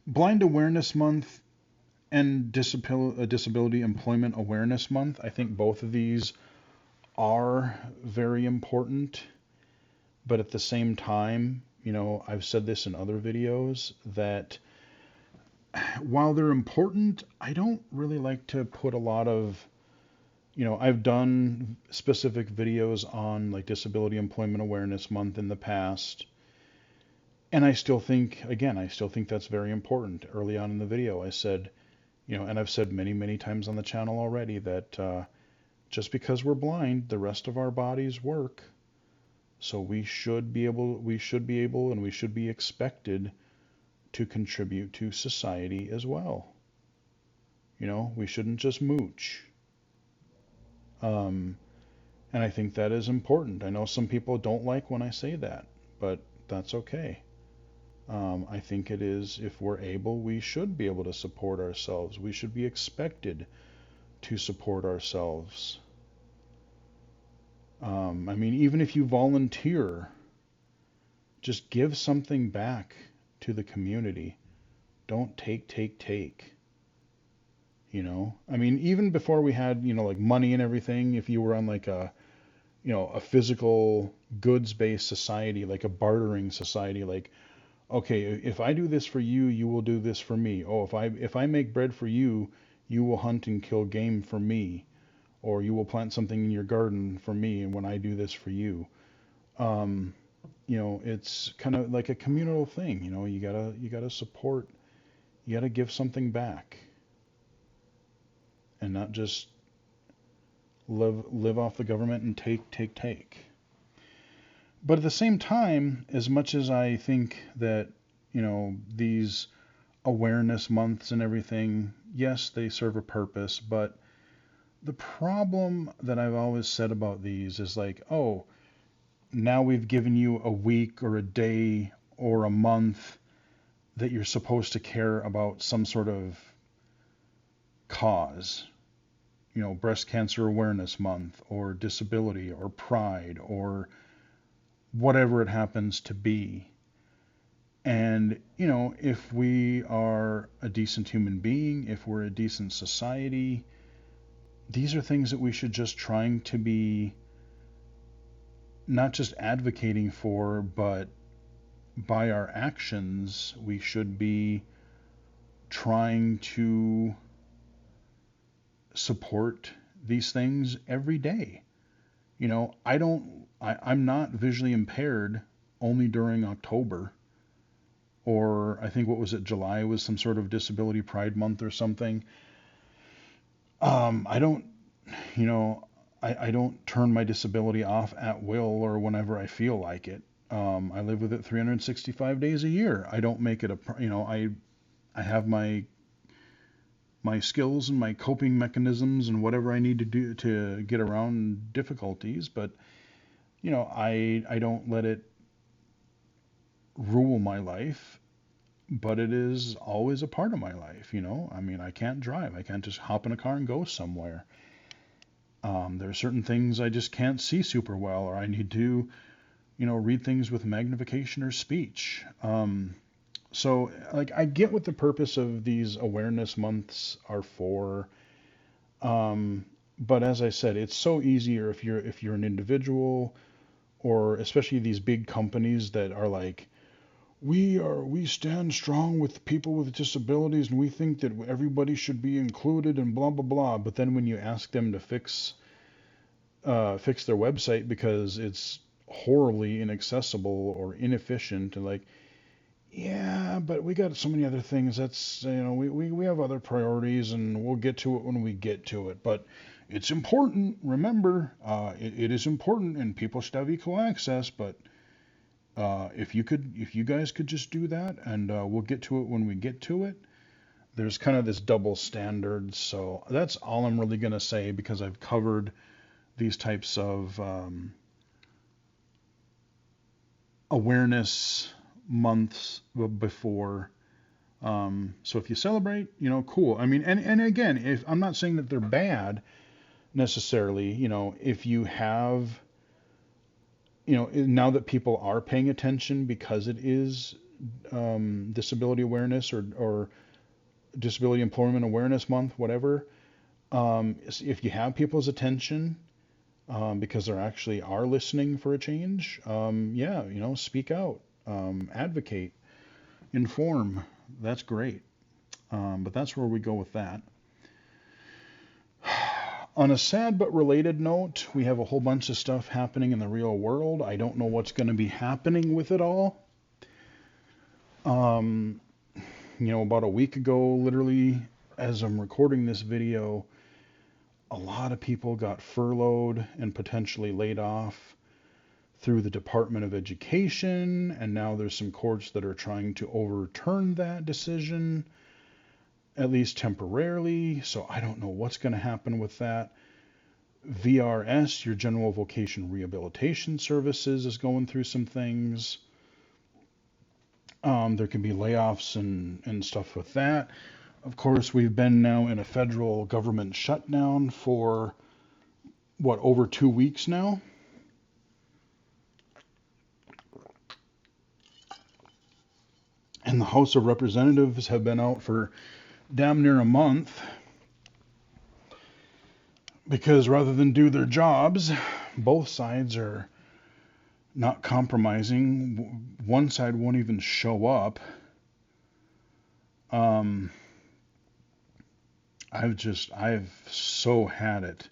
Blind Awareness Month and Disability Employment Awareness Month. I think both of these are very important, but at the same time, I've said this in other videos that while they're important, I don't really like to put a lot of, I've done specific videos on like Disability Employment Awareness Month in the past, and I still think that's very important. Early on in the video, I said, and I've said many, many times on the channel already that just because we're blind, the rest of our bodies work. So we should be able, and we should be expected to contribute to society as well. We shouldn't just mooch. And I think that is important. I know some people don't like when I say that, but that's okay. I think it is, if we're able, we should be able to support ourselves. We should be expected to support ourselves. I mean, even if you volunteer, just give something back to the community. Don't take. I mean, even before we had, like money and everything, if you were on like a physical goods-based society, like a bartering society, like, okay, if I do this for you, you will do this for me. Oh, if I make bread for you, you will hunt and kill game for me, or you will plant something in your garden for me, and when I do this for you. It's kind of like a communal thing. You gotta support, you gotta give something back, and not just live off the government and take. But at the same time, as much as I think that these awareness months and everything, yes, they serve a purpose, but the problem that I've always said about these is like, oh, now we've given you a week or a day or a month that you're supposed to care about some sort of cause, Breast Cancer Awareness Month or disability or pride or whatever it happens to be. And, if we are a decent human being, if we're a decent society, these are things that we should just trying to be not just advocating for, but by our actions, we should be trying to support these things every day. I'm not visually impaired only during October, or I think, what was it, July was some sort of disability pride month or something. I don't, I don't turn my disability off at will or whenever I feel like it. I live with it 365 days a year. I don't make it I have my skills and my coping mechanisms and whatever I need to do to get around difficulties, but I don't let it rule my life, but it is always a part of my life. I mean, I can't drive. I can't just hop in a car and go somewhere. There are certain things I just can't see super well, or I need to, read things with magnification or speech. So, like, I get what the purpose of these awareness months are for. But as I said, it's so easier if you're an individual, or especially these big companies that are like, we stand strong with people with disabilities, and we think that everybody should be included, and blah blah blah. But then when you ask them to fix their website because it's horribly inaccessible or inefficient, and like, yeah, but we got so many other things. That's, we have other priorities, and we'll get to it when we get to it. But it's important. Remember, it is important, and people should have equal access. But if you guys could just do that, and we'll get to it when we get to it. There's kind of this double standard. So that's all I'm really gonna say, because I've covered these types of awareness months before. So if you celebrate, cool. I mean, and again, if I'm not saying that they're bad necessarily, if you have, now that people are paying attention because it is disability awareness, or disability employment awareness month, whatever. If you have people's attention, because they actually are listening for a change, yeah, speak out, advocate, inform. That's great. But that's where we go with that. On a sad but related note, we have a whole bunch of stuff happening in the real world. I don't know what's going to be happening with it all. About a week ago, literally, as I'm recording this video, a lot of people got furloughed and potentially laid off through the Department of Education, and now there's some courts that are trying to overturn that decision, at least temporarily. So I don't know what's going to happen with that. VRS, your General Vocation Rehabilitation Services, is going through some things. There can be layoffs and stuff with that. Of course, we've been now in a federal government shutdown for, over 2 weeks now? And the House of Representatives have been out for damn near a month, because rather than do their jobs, both sides are not compromising. One side won't even show up. I've so had it,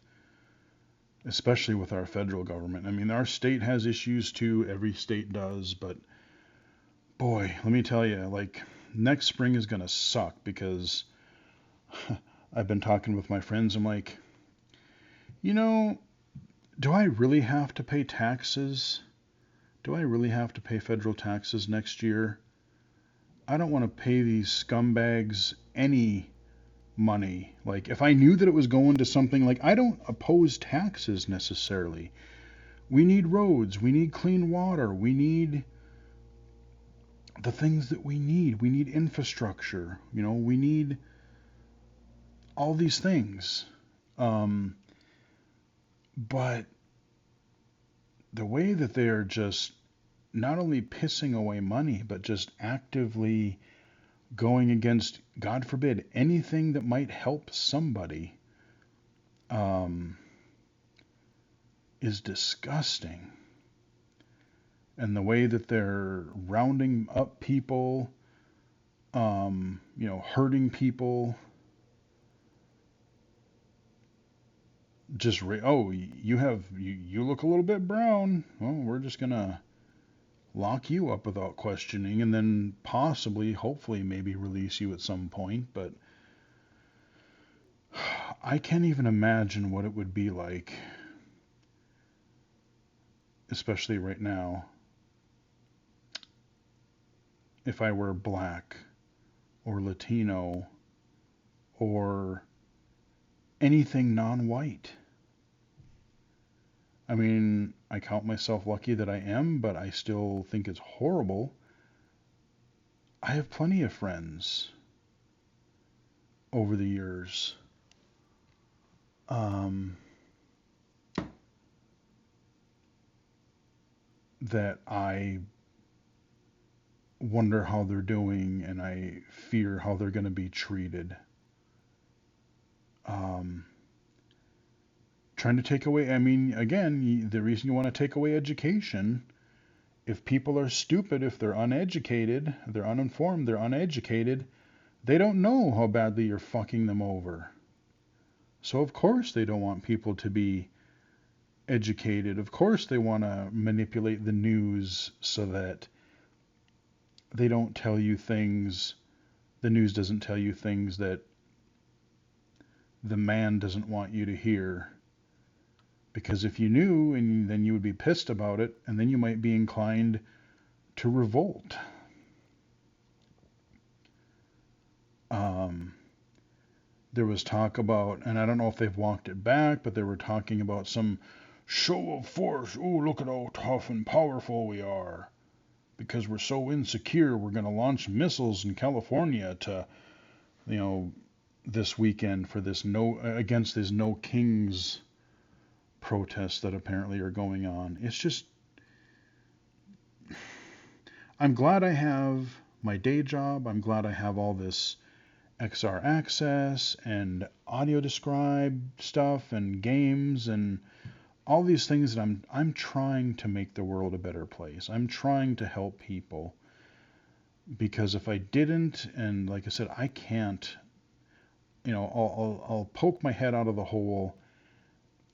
especially with our federal government. I mean, our state has issues too. Every state does, but boy, let me tell you, like, next spring is gonna suck, because I've been talking with my friends. I'm like, do I really have to pay taxes? Do I really have to pay federal taxes next year? I don't want to pay these scumbags any money. Like, if I knew that it was going to something, like, I don't oppose taxes necessarily. We need roads, we need clean water, we need the things that we need. We need infrastructure, we need all these things. Um, but the way that they're just not only pissing away money, but just actively going against, God forbid, anything that might help somebody, um, is disgusting. And the way that they're rounding up people, hurting people, oh, you look a little bit brown. Well, we're just gonna lock you up without questioning, and then possibly, hopefully, maybe release you at some point. But I can't even imagine what it would be like, especially right now, if I were black or Latino or anything non-white. I mean, I count myself lucky that I am, but I still think it's horrible. I have plenty of friends over the years, um, that I wonder how they're doing and I fear how they're going to be treated. Um, Trying to take away, I mean, again, the reason you want to take away education, if people are stupid, if they're uneducated, they're uninformed, they're uneducated, they don't know how badly you're fucking them over. So, of course, they don't want people to be educated. Of course, they want to manipulate the news so that they don't tell you things, the news doesn't tell you things that the man doesn't want you to hear. Because if you knew, and then you would be pissed about it, and then you might be inclined to revolt. Um, there was talk about, and I don't know if they've walked it back, but they were talking about some show of force. Oh, look at how tough and powerful we are. Because we're so insecure, we're going to launch missiles in California to, this weekend for this against these no kings protests that apparently are going on. It's just, I'm glad I have my day job. I'm glad I have all this XR access and audio describe stuff and games and all these things that I'm trying to make the world a better place. I'm trying to help people, because if I didn't, and like I said, I can't, I'll poke my head out of the hole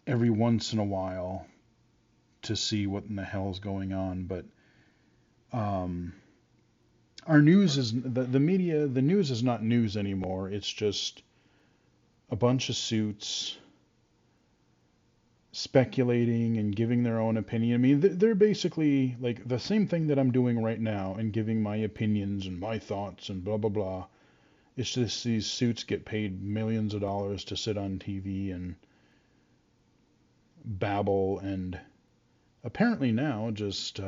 every once in a while to see what in the hell's going on. But our news is the media. The news is not news anymore. It's just a bunch of suits speculating and giving their own opinion. I mean, they're basically like the same thing that I'm doing right now and giving my opinions and my thoughts and blah blah blah. It's just these suits get paid millions of dollars to sit on TV and babble and apparently now just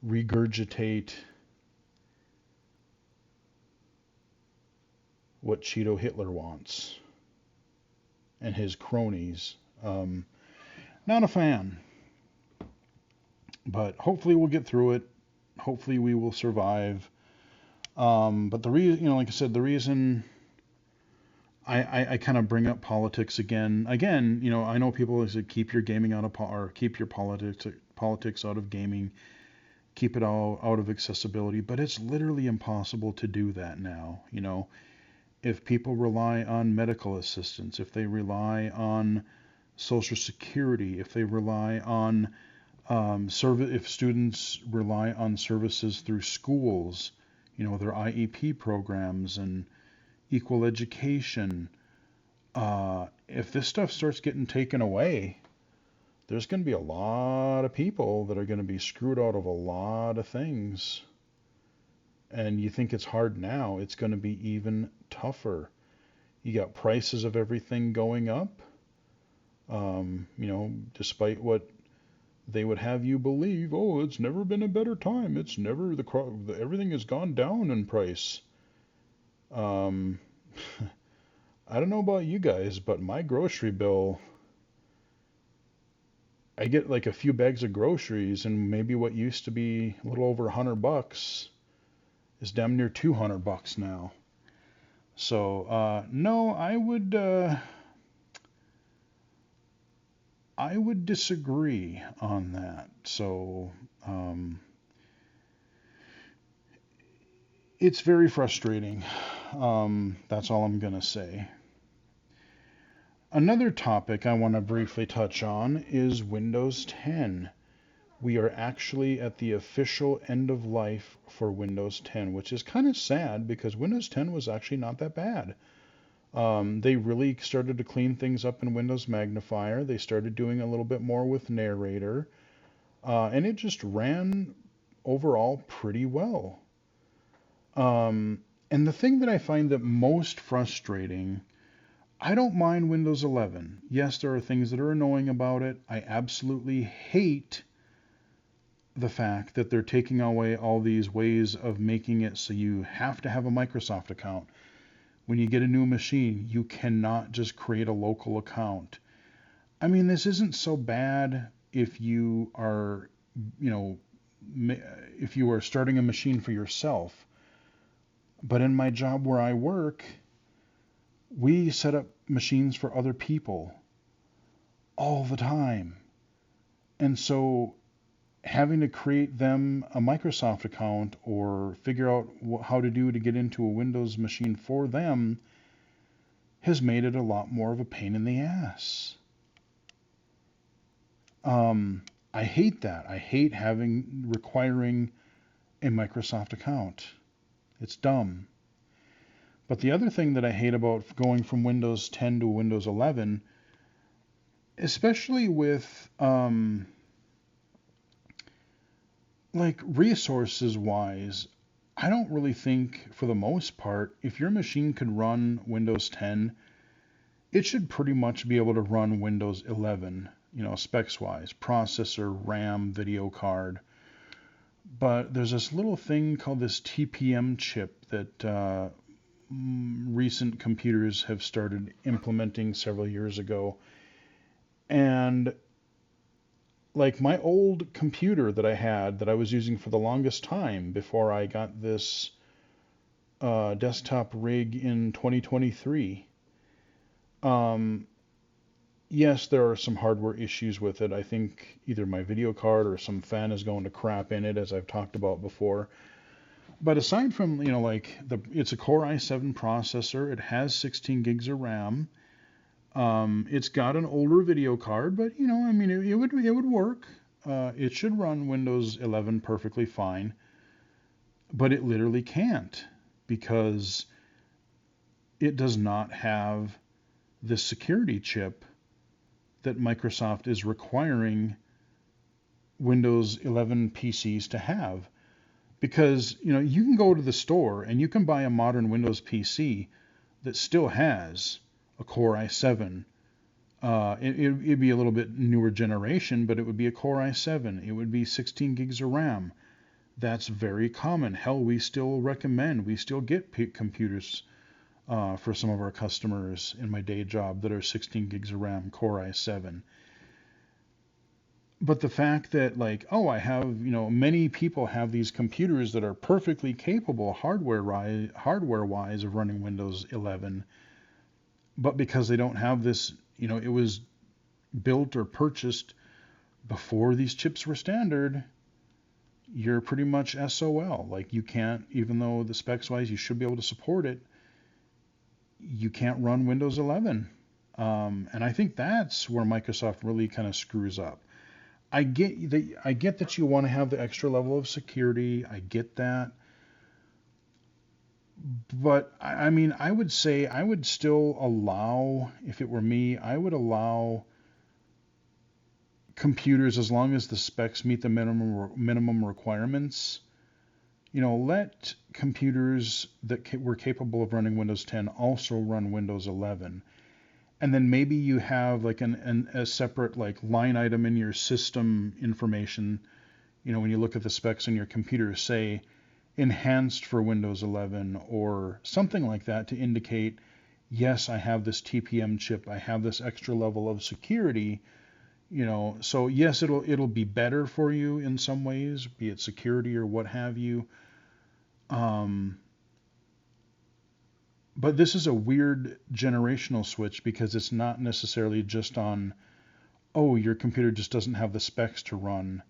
regurgitate what Cheeto Hitler wants and his cronies. Not a fan, but hopefully we'll get through it. Hopefully we will survive. But the reason, like I said, the reason I kind of bring up politics again, I know people say keep your gaming out of or keep your politics out of gaming, keep it all out of accessibility, but it's literally impossible to do that now. If people rely on medical assistance, if they rely on Social Security, if they rely on if students rely on services through schools, their IEP programs and equal education, if this stuff starts getting taken away, there's going to be a lot of people that are going to be screwed out of a lot of things. And you think it's hard now, it's going to be even tougher. You got prices of everything going up, despite what they would have you believe. Oh, it's never been a better time. It's never everything has gone down in price. I don't know about you guys, but my grocery bill, I get like a few bags of groceries, and maybe what used to be a little over $100 is damn near $200 now. So, no, I would disagree on that. So, um, it's very frustrating. That's all I'm gonna say. Another topic I want to briefly touch on is Windows 10. We are actually at the official end of life for Windows 10, which is kind of sad because Windows 10 was actually not that bad. They really started to clean things up in Windows Magnifier. They started doing a little bit more with Narrator, and it just ran overall pretty well. And the thing that I find that most frustrating, I don't mind Windows 11. Yes, there are things that are annoying about it. I absolutely hate the fact that they're taking away all these ways of making it so you have to have a Microsoft account. When you get a new machine, you cannot just create a local account. I mean, this isn't so bad if you are, you know, if you are starting a machine for yourself. But in my job where I work, we set up machines for other people all the time. And so having to create them a Microsoft account or figure out how to do to get into a Windows machine for them has made it a lot more of a pain in the ass. I hate that. I hate requiring a Microsoft account. It's dumb. But the other thing that I hate about going from Windows 10 to Windows 11, especially with like resources wise, I don't really think for the most part, if your machine could run Windows 10, it should pretty much be able to run Windows 11, specs wise, processor, RAM, video card. But there's this little thing called this TPM chip that recent computers have started implementing several years ago. And like my old computer that I had that I was using for the longest time before I got this desktop rig in 2023. Yes, there are some hardware issues with it. I think either my video card or some fan is going to crap in it, as I've talked about before. But aside from, it's a Core i7 processor. It has 16 gigs of RAM. It's got an older video card, but it would work. It should run Windows 11 perfectly fine, but it literally can't because it does not have the security chip that Microsoft is requiring Windows 11 PCs to have. Because, you can go to the store and you can buy a modern Windows PC that still has a Core i7. It'd be a little bit newer generation, but it would be a Core i7. It would be 16 gigs of RAM. That's very common. Hell, we still get computers for some of our customers in my day job that are 16 gigs of RAM, Core i7. But the fact that I have, many people have these computers that are perfectly capable hardware-wise of running Windows 11, but because they don't have this, it was built or purchased before these chips were standard, you're pretty much SOL. Like you can't, even though the specs-wise you should be able to support it, you can't run Windows 11. And I think that's where Microsoft really kind of screws up. I get that you want to have the extra level of security. I get that. But I mean, I would say I would still allow, if it were me, I would allow computers, as long as the specs meet the minimum requirements, let computers that were capable of running Windows 10 also run Windows 11. And then maybe you have like a separate line item in your system information. When you look at the specs on your computer, say enhanced for Windows 11 or something like that to indicate, yes, I have this TPM chip, I have this extra level of security, so yes, it'll be better for you in some ways, be it security or what have you. Um, but this is a weird generational switch because it's not necessarily just on, oh, your computer just doesn't have the specs to run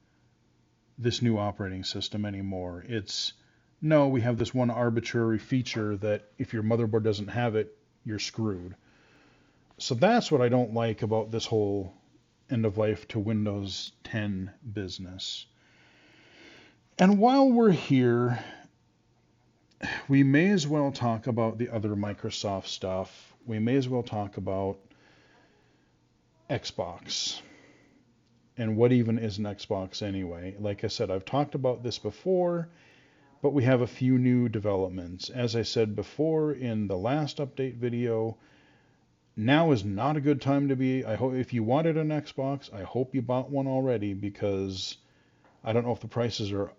this new operating system anymore. It's, no, we have this one arbitrary feature that if your motherboard doesn't have it, you're screwed. So that's what I don't like about this whole end of life to Windows 10 business. And while we're here, we may as well talk about the other Microsoft stuff. We may as well talk about Xbox. And what even is an Xbox anyway? Like I said, I've talked about this before, but we have a few new developments. As I said before in the last update video, now is not a good time to be. I hope if you wanted an Xbox, I hope you bought one already, because I don't know if the prices are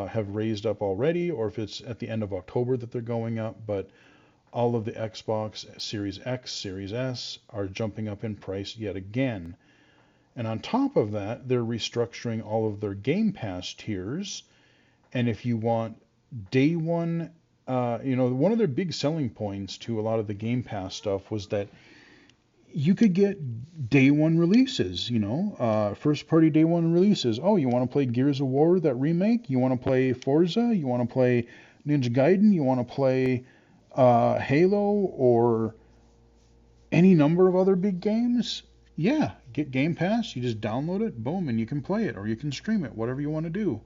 have raised up already or if it's at the end of October that they're going up, but all of the Xbox Series X, Series S are jumping up in price yet again. And on top of that, they're restructuring all of their Game Pass tiers. And if you want day one, one of their big selling points to a lot of the Game Pass stuff was that you could get day one releases, first party day one releases. Oh, you want to play Gears of War, that remake? You want to play Forza? You want to play Ninja Gaiden? You want to play Halo or any number of other big games? Yeah, get Game Pass. You just download it, boom, and you can play it or you can stream it, whatever you want to do.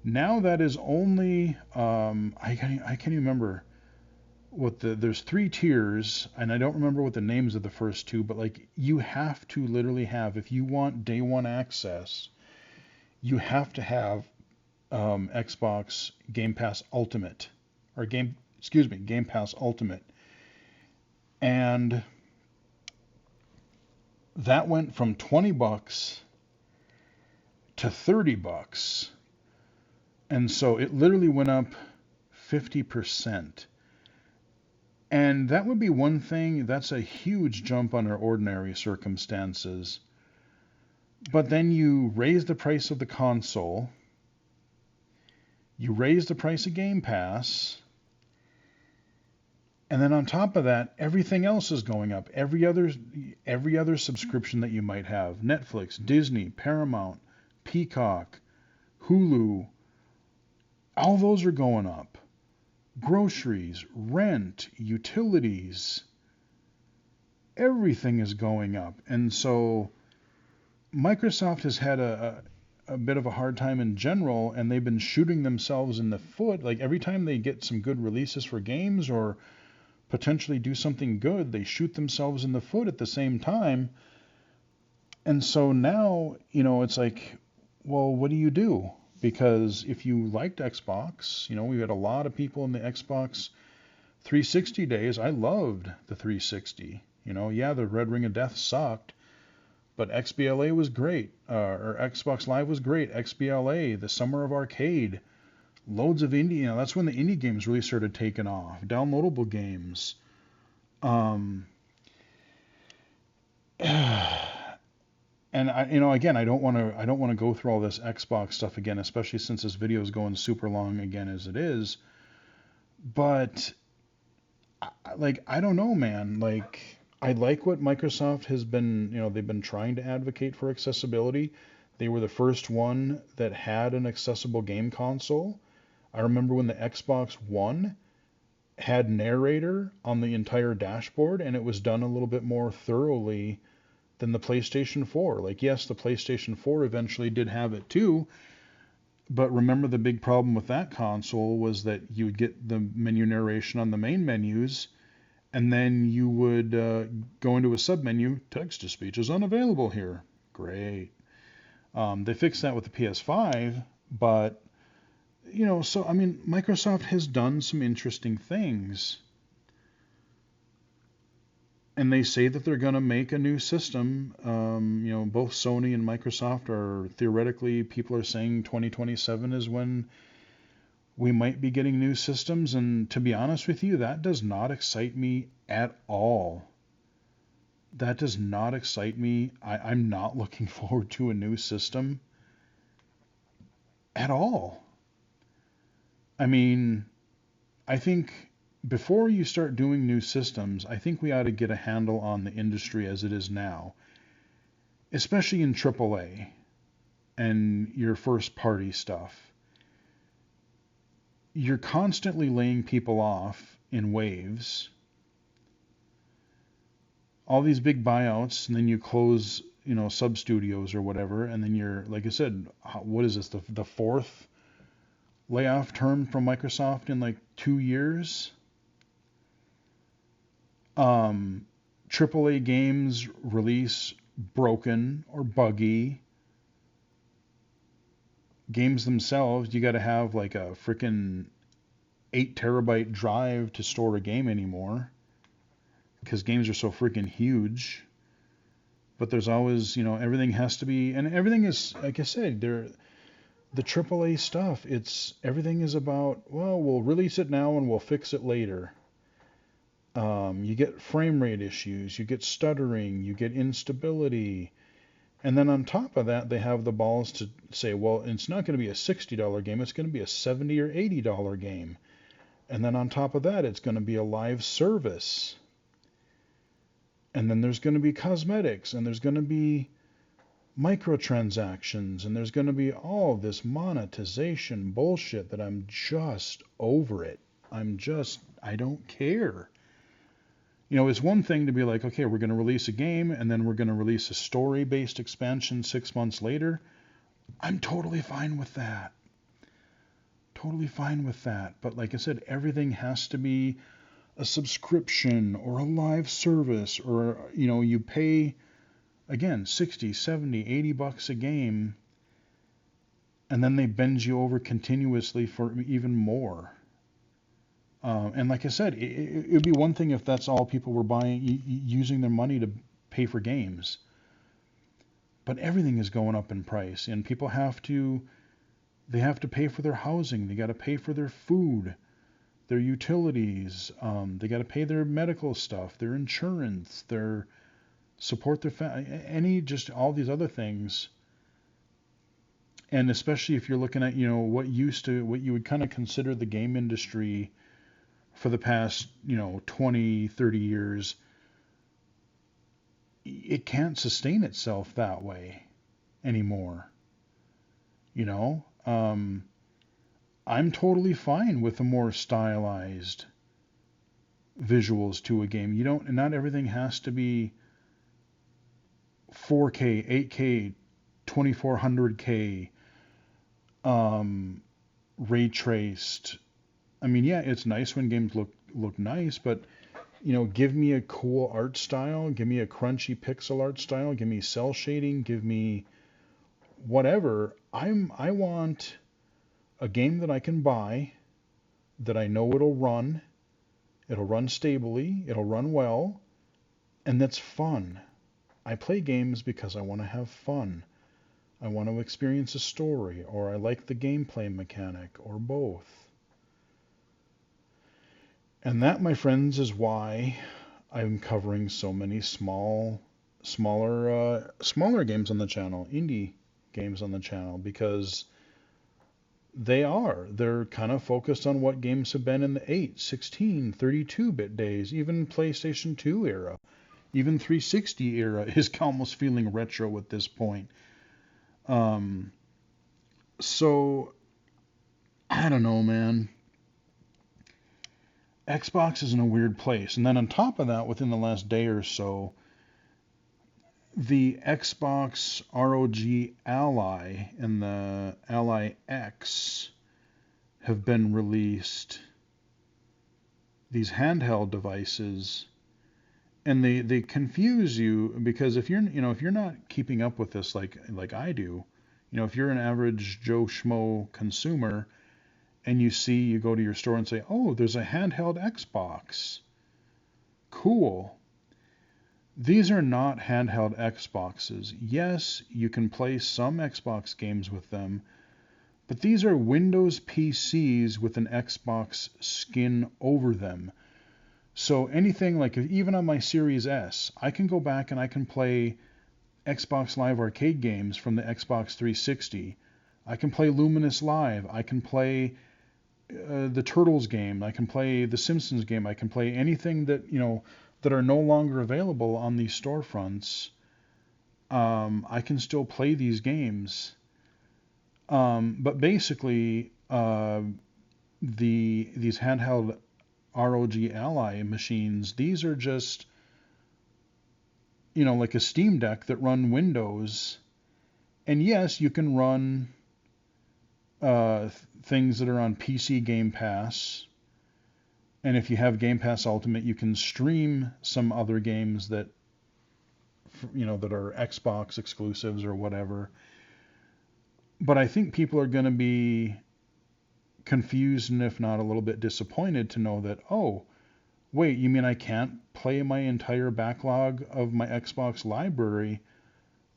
Now that is only, I can't even remember there's 3 tiers, and I don't remember what the names of the first 2, but like you have to literally have, if you want day one access, you have to have Xbox Game Pass Ultimate, or Game Pass Ultimate. And that went from $20 to $30. And so it literally went up 50%. And that would be one thing. That's a huge jump under ordinary circumstances. But then you raise the price of the console. You raise the price of Game Pass. And then on top of that, everything else is going up. Every other subscription that you might have. Netflix, Disney, Paramount, Peacock, Hulu. All those are going up. Groceries, rent, utilities, everything is going up. And so Microsoft has had a bit of a hard time in general, and they've been shooting themselves in the foot. Like every time they get some good releases for games or potentially do something good, they shoot themselves in the foot at the same time. And so now, it's like, well, what do you do? Because if you liked Xbox, we had a lot of people in the Xbox 360 days. I loved the 360. Yeah, the Red Ring of Death sucked, but XBLA was great, or Xbox Live was great. XBLA, the Summer of Arcade, loads of indie. That's when the indie games really started taking off. Downloadable games. And again, I don't want to go through all this Xbox stuff again, especially since this video is going super long again as it is. But I don't know, man. I like what Microsoft has been, they've been trying to advocate for accessibility. They were the first one that had an accessible game console. I remember when the Xbox One had narrator on the entire dashboard, and it was done a little bit more thoroughly than the PlayStation 4. Yes, the PlayStation 4 eventually did have it too, but remember the big problem with that console was that you would get the menu narration on the main menus, and then you would go into a submenu, text-to-speech is unavailable here. Great. They fixed that with the PS5, but, Microsoft has done some interesting things. And they say that they're going to make a new system. Both Sony and Microsoft are theoretically, people are saying 2027 is when We might be getting new systems, and to be honest with you, that does not excite me at all. That does not excite me. I'm not looking forward to a new system at all. I mean, I think before you start doing new systems, I think we ought to get a handle on the industry as it is now, especially in AAA and your first party stuff. You're constantly laying people off in waves, all these big buyouts, and then you close, sub studios or whatever, and then you're, like I said, what is this, the fourth layoff term from Microsoft in like 2 years? AAA games release broken or buggy. Games themselves, you got to have like a freaking 8 terabyte drive to store a game anymore because games are so freaking huge. But there's always, everything has to be, and everything is, like I said, the AAA stuff, everything is about, well, we'll release it now and we'll fix it later. You get frame rate issues, you get stuttering, you get instability. And then on top of that, they have the balls to say, well, it's not going to be a $60 game, it's going to be a $70 or $80 game. And then on top of that, it's going to be a live service. And then there's going to be cosmetics, and there's going to be microtransactions, and there's going to be all this monetization bullshit that I'm just over it. I don't care. It's one thing to be like, okay, we're going to release a game and then we're going to release a story-based expansion 6 months later. I'm totally fine with that. Totally fine with that. But like I said, everything has to be a subscription or a live service, or, you pay, again, 60, 70, 80 bucks a game, and then they bend you over continuously for even more. And like I said, it would be one thing if that's all people were buying, using their money to pay for games. But everything is going up in price, and people have to pay for their housing. They got to pay for their food, their utilities. They got to pay their medical stuff, their insurance, their support their family, just all these other things. And especially if you're looking at, what you would kind of consider the game industry for the past, 20, 30 years, it can't sustain itself that way anymore. I'm totally fine with the more stylized visuals to a game. Not everything has to be 4K, 8K, 2400K, ray traced. I mean, yeah, it's nice when games look nice, but give me a cool art style, give me a crunchy pixel art style, give me cell shading, give me whatever. I want a game that I can buy, that I know it'll run stably, it'll run well, and that's fun. I play games because I want to have fun. I want to experience a story, or I like the gameplay mechanic, or both. And that, my friends, is why I'm covering so many smaller games on the channel, indie games on the channel, because they're kind of focused on what games have been in the 8, 16, 32-bit days, even PlayStation 2 era, even 360 era is almost feeling retro at this point. So I don't know, man. Xbox is in a weird place. And then on top of that, within the last day or so, the Xbox ROG Ally and the Ally X have been released. These handheld devices, and they confuse you, because if you're not keeping up with this like I do, if you're an average Joe Schmo consumer, and you go to your store and say, oh, there's a handheld Xbox. Cool. These are not handheld Xboxes. Yes, you can play some Xbox games with them, But these are Windows PCs with an Xbox skin over them. So anything like, even on my Series S, I can go back and I can play Xbox Live Arcade games from the Xbox 360. I can play Luminous Live. I can play the Turtles game. I can play the Simpsons game. I can play anything that, that are no longer available on these storefronts. I can still play these games. But basically, these handheld ROG Ally machines, these are just, like a Steam Deck that run Windows. And yes, you can run things that are on PC Game Pass. And if you have Game Pass Ultimate, you can stream some other games that, that are Xbox exclusives or whatever. But I think people are going to be confused and if not a little bit disappointed to know that, oh, wait, you mean I can't play my entire backlog of my Xbox library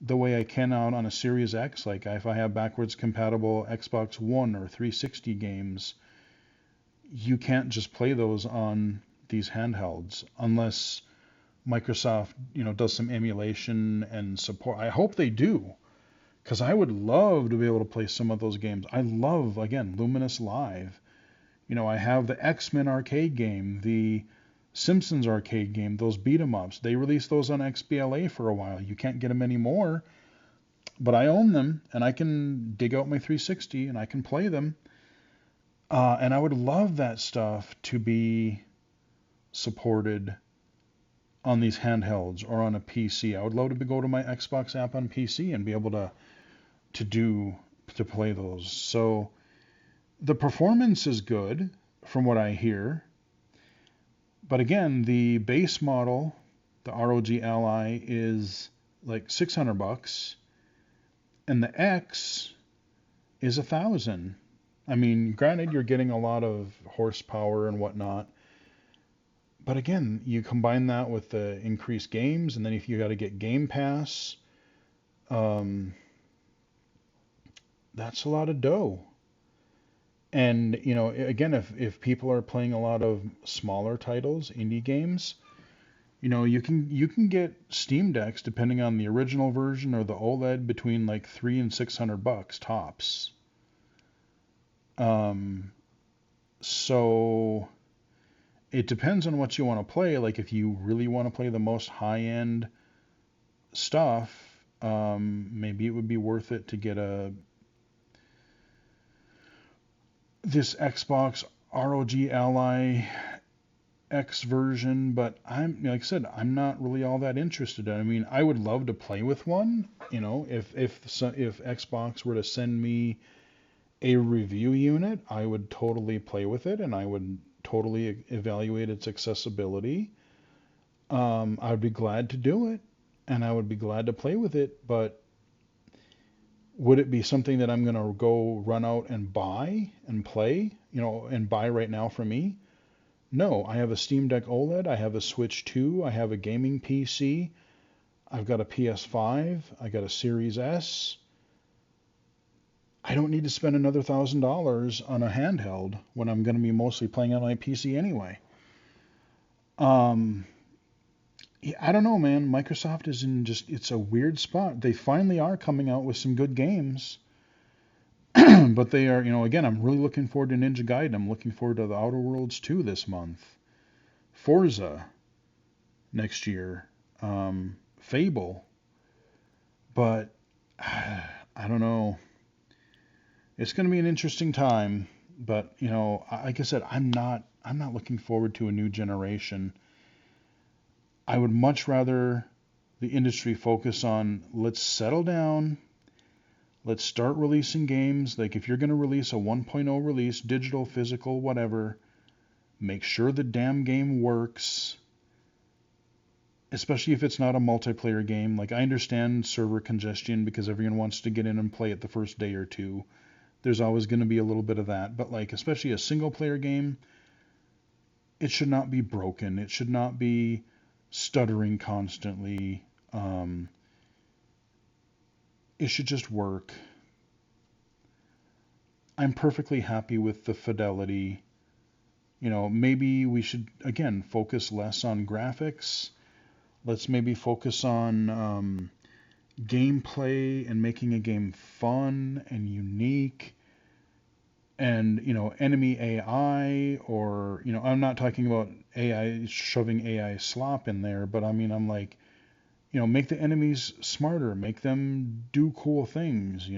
the way I can out on a Series X? Like if I have backwards compatible Xbox One or 360 games, you can't just play those on these handhelds unless Microsoft, does some emulation and support. I hope they do, because I would love to be able to play some of those games. I love, again, Luminous Live. I have the X-Men arcade game, the Simpsons arcade game, those beat 'em ups. They released those on XBLA for a while. You can't get them anymore, but I own them, and I can dig out my 360 and I can play them. And I would love that stuff to be supported on these handhelds or on a PC. I would love to go to my Xbox app on PC and be able to play those. So the performance is good from what I hear. But again, the base model, the ROG Ally, is like $600, and the X is $1,000. I mean, granted, you're getting a lot of horsepower and whatnot, but again, you combine that with the increased games, and then if you got to get Game Pass, that's a lot of dough. And again, if people are playing a lot of smaller titles, indie games, you can get Steam Decks depending on the original version or the OLED between like $300 and $600 tops. So it depends on what you want to play. Like if you really want to play the most high-end stuff, maybe it would be worth it to get this Xbox ROG Ally X version, but like I said, I'm not really all that interested. I mean, I would love to play with one. If Xbox were to send me a review unit, I would totally play with it, and I would totally evaluate its accessibility. I would be glad to do it, and I would be glad to play with it, but would it be something that I'm going to go run out and buy and play, and buy right now for me? No, I have a Steam Deck OLED, I have a Switch 2, I have a gaming PC, I've got a PS5, I got a Series S. I don't need to spend another $1,000 on a handheld when I'm going to be mostly playing on my PC anyway. I don't know, man. Microsoft is it's a weird spot. They finally are coming out with some good games. But they are, again, I'm really looking forward to Ninja Gaiden. I'm looking forward to the Outer Worlds 2 this month. Forza next year. Fable. But I don't know. It's going to be an interesting time, but like I said, I'm not looking forward to a new generation. I would much rather the industry focus on, let's settle down, let's start releasing games. Like if you're going to release a 1.0 release, digital, physical, whatever, make sure the damn game works, especially if it's not a multiplayer game. Like I understand server congestion because everyone wants to get in and play it the first day or two. There's always going to be a little bit of that, but like especially a single player game, it should not be broken. It should not be stuttering constantly. It should just work. I'm perfectly happy with the fidelity. Maybe we should, again, focus less on graphics. Let's maybe focus on gameplay and making a game fun and unique. And, enemy AI, or, I'm not talking about AI, shoving AI slop in there, but I mean, I'm like, make the enemies smarter, make them do cool things,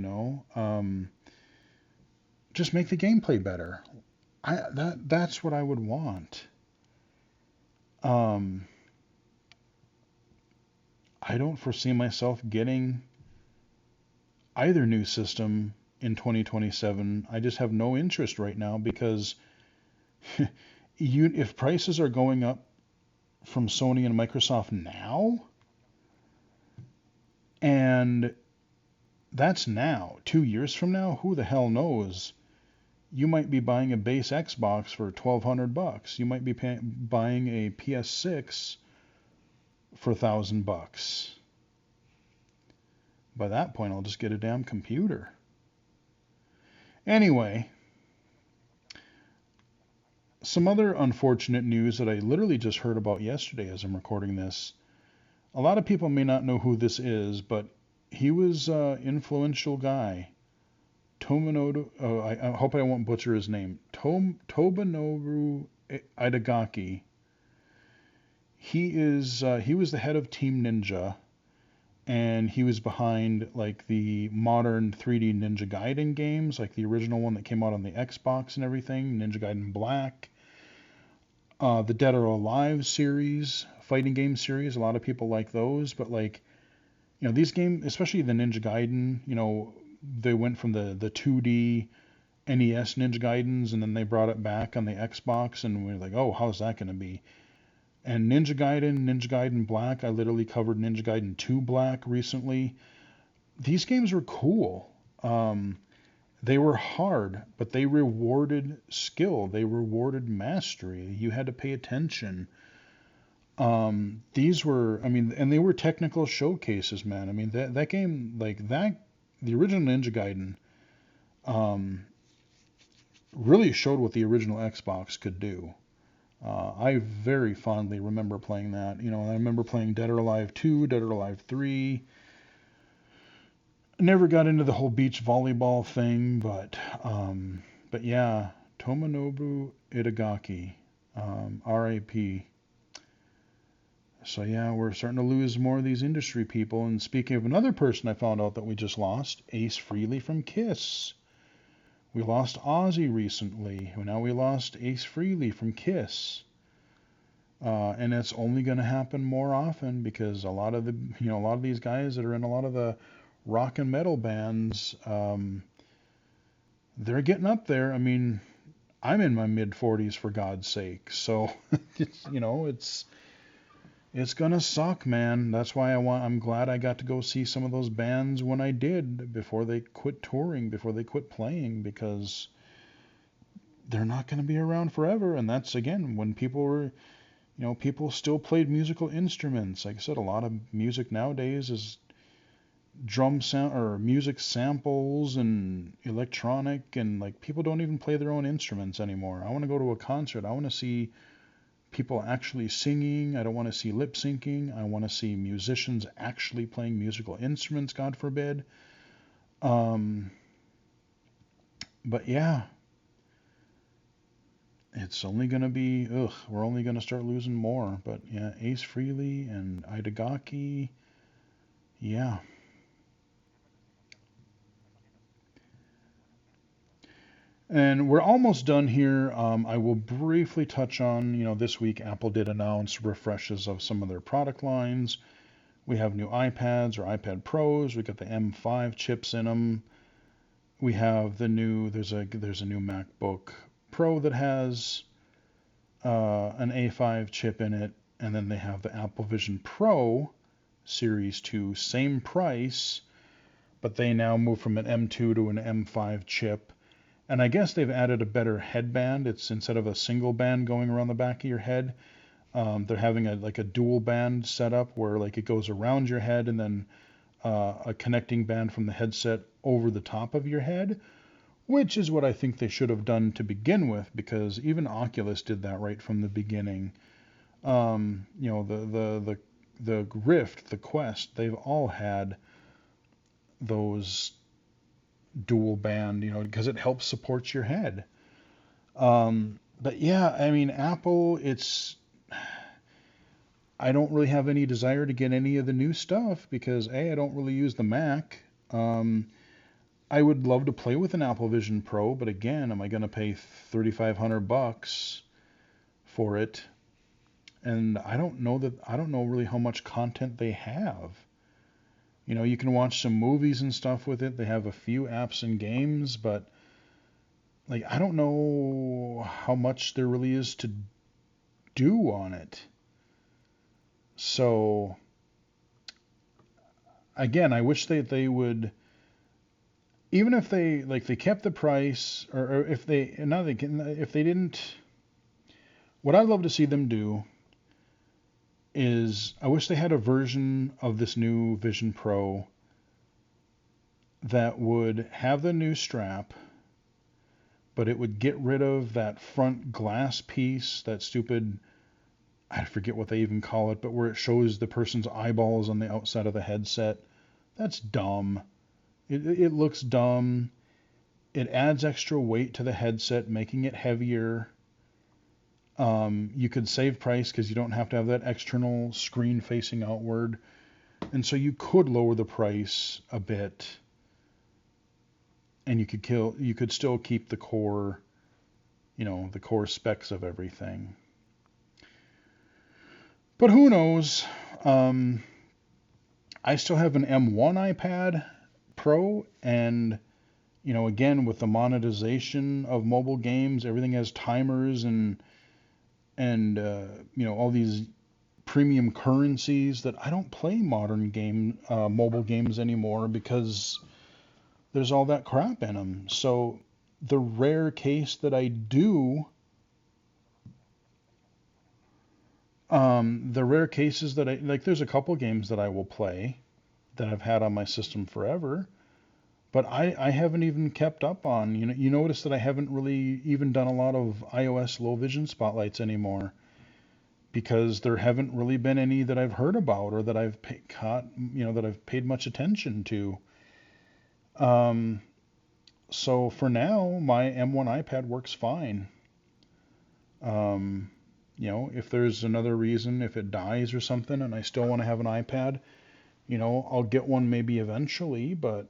just make the gameplay better. That's what I would want. Um, I don't foresee myself getting either new system in 2027. I just have no interest right now because if prices are going up from Sony and Microsoft now, and that's now, 2 years from now, who the hell knows? You might be buying a base Xbox for $1,200. You might be buying a PS6 for $1,000. By that point, I'll just get a damn computer. Anyway, some other unfortunate news that I literally just heard about yesterday as I'm recording this. A lot of people may not know who this is, but he was an influential guy. I hope I won't butcher his name. Tobanobu Itagaki. He was the head of Team Ninja, and he was behind like the modern 3D Ninja Gaiden games, like the original one that came out on the Xbox and everything, Ninja Gaiden Black, the Dead or Alive series, fighting game series. A lot of people like those, but like, these games, especially the Ninja Gaiden, they went from the 2D NES Ninja Gaidens, and then they brought it back on the Xbox, and we are like, oh, how's that going to be? And Ninja Gaiden Black, I literally covered Ninja Gaiden 2 Black recently. These games were cool. They were hard, but they rewarded skill. They rewarded mastery. You had to pay attention. These were, I mean, and they were technical showcases, man. I mean, that game, like that, the original Ninja Gaiden, really showed what the original Xbox could do. I very fondly remember playing that. I remember playing Dead or Alive 2, Dead or Alive 3. Never got into the whole beach volleyball thing, but yeah, Tomonobu Itagaki, R.I.P. So yeah, we're starting to lose more of these industry people. And speaking of another person I found out that we just lost, Ace Frehley from Kiss. We lost Ozzy recently. Now we lost Ace Frehley from Kiss. And it's only going to happen more often because a lot of these guys that are in a lot of the rock and metal bands, they're getting up there. I mean, I'm in my mid 40s for God's sake. So, it's gonna suck, man. That's why I'm glad I got to go see some of those bands when I did before they quit touring, before they quit playing, because they're not going to be around forever. And that's again when people still played musical instruments. Like I said, a lot of music nowadays is drum sound or music samples and electronic, and like people don't even play their own instruments anymore. I want to go to a concert. I want to see people actually singing. I don't want to see lip syncing. I want to see musicians actually playing musical instruments, God forbid. But yeah, it's only going to be, we're only going to start losing more. But yeah, Ace Frehley and Itagaki, yeah. And we're almost done here. I will briefly touch on, this week Apple did announce refreshes of some of their product lines. We have new iPads or iPad Pros. We got the M5 chips in them. We have there's a new MacBook Pro that has an A5 chip in it, and then they have the Apple Vision Pro Series 2, same price, but they now move from an M2 to an M5 chip. And I guess they've added a better headband. It's instead of a single band going around the back of your head, they're having a dual band setup where like it goes around your head and then a connecting band from the headset over the top of your head, which is what I think they should have done to begin with, because even Oculus did that right from the beginning. You know, the Rift, the Quest, they've all had those dual band, you know, because it helps support your head. But yeah, I mean, Apple, I don't really have any desire to get any of the new stuff because A, I don't really use the Mac. Um, I would love to play with an Apple Vision Pro, but again, am I going to pay $3,500 for it? And I don't know really how much content they have. You know, you can watch some movies and stuff with it. They have a few apps and games, but like I don't know how much there really is to do on it. So again, I wish they would, even if they kept the price, or if they now they can, if they didn't, what I'd love to see them do is I wish they had a version of this new Vision Pro that would have the new strap, but it would get rid of that front glass piece, that stupid, I forget what they even call it, but where it shows the person's eyeballs on the outside of the headset. That's dumb. It looks dumb. It adds extra weight to the headset, making it heavier. You could save price because you don't have to have that external screen facing outward. And so you could lower the price a bit, and you could still keep the core, you know, the core specs of everything. But who knows? I still have an M1 iPad Pro, and you know, again with the monetization of mobile games, everything has timers and you know, all these premium currencies that I don't play mobile games anymore because there's all that crap in them. So the rare case that I do, the rare cases that I like, there's a couple games that I will play that I've had on my system forever, but I haven't even kept up on. You know, you notice that I haven't really even done a lot of iOS low vision spotlights anymore because there haven't really been any that I've heard about or that that I've paid much attention to. Um, so for now, my M1 iPad works fine. Um, you know, if there's another reason, if it dies or something, and I still want to have an iPad, you know, I'll get one maybe eventually. But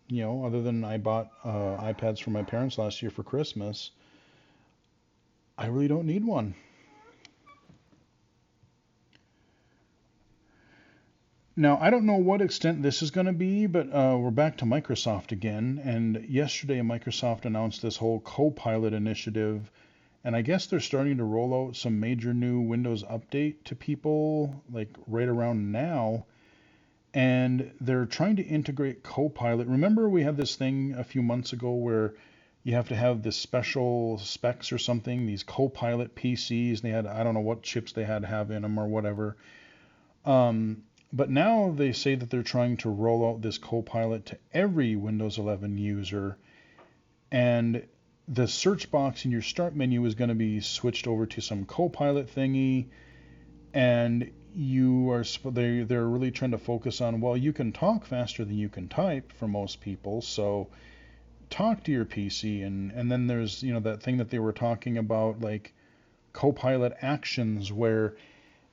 you know, other than I bought iPads for my parents last year for Christmas, I really don't need one. Now, I don't know what extent this is going to be, but we're back to Microsoft again. And yesterday, Microsoft announced this whole Copilot initiative. And I guess they're starting to roll out some major new Windows update to people like right around now. And they're trying to integrate Copilot. Remember, we had this thing a few months ago where you have to have this special specs or something, these Copilot PCs. And they had, I don't know what chips they had to have in them or whatever. But now they say that they're trying to roll out this Copilot to every Windows 11 user, and the search box in your start menu is going to be switched over to some Copilot thingy, and they're really trying to focus on, well, you can talk faster than you can type for most people, so talk to your PC, and then there's, you know, that thing that they were talking about, like Copilot actions, where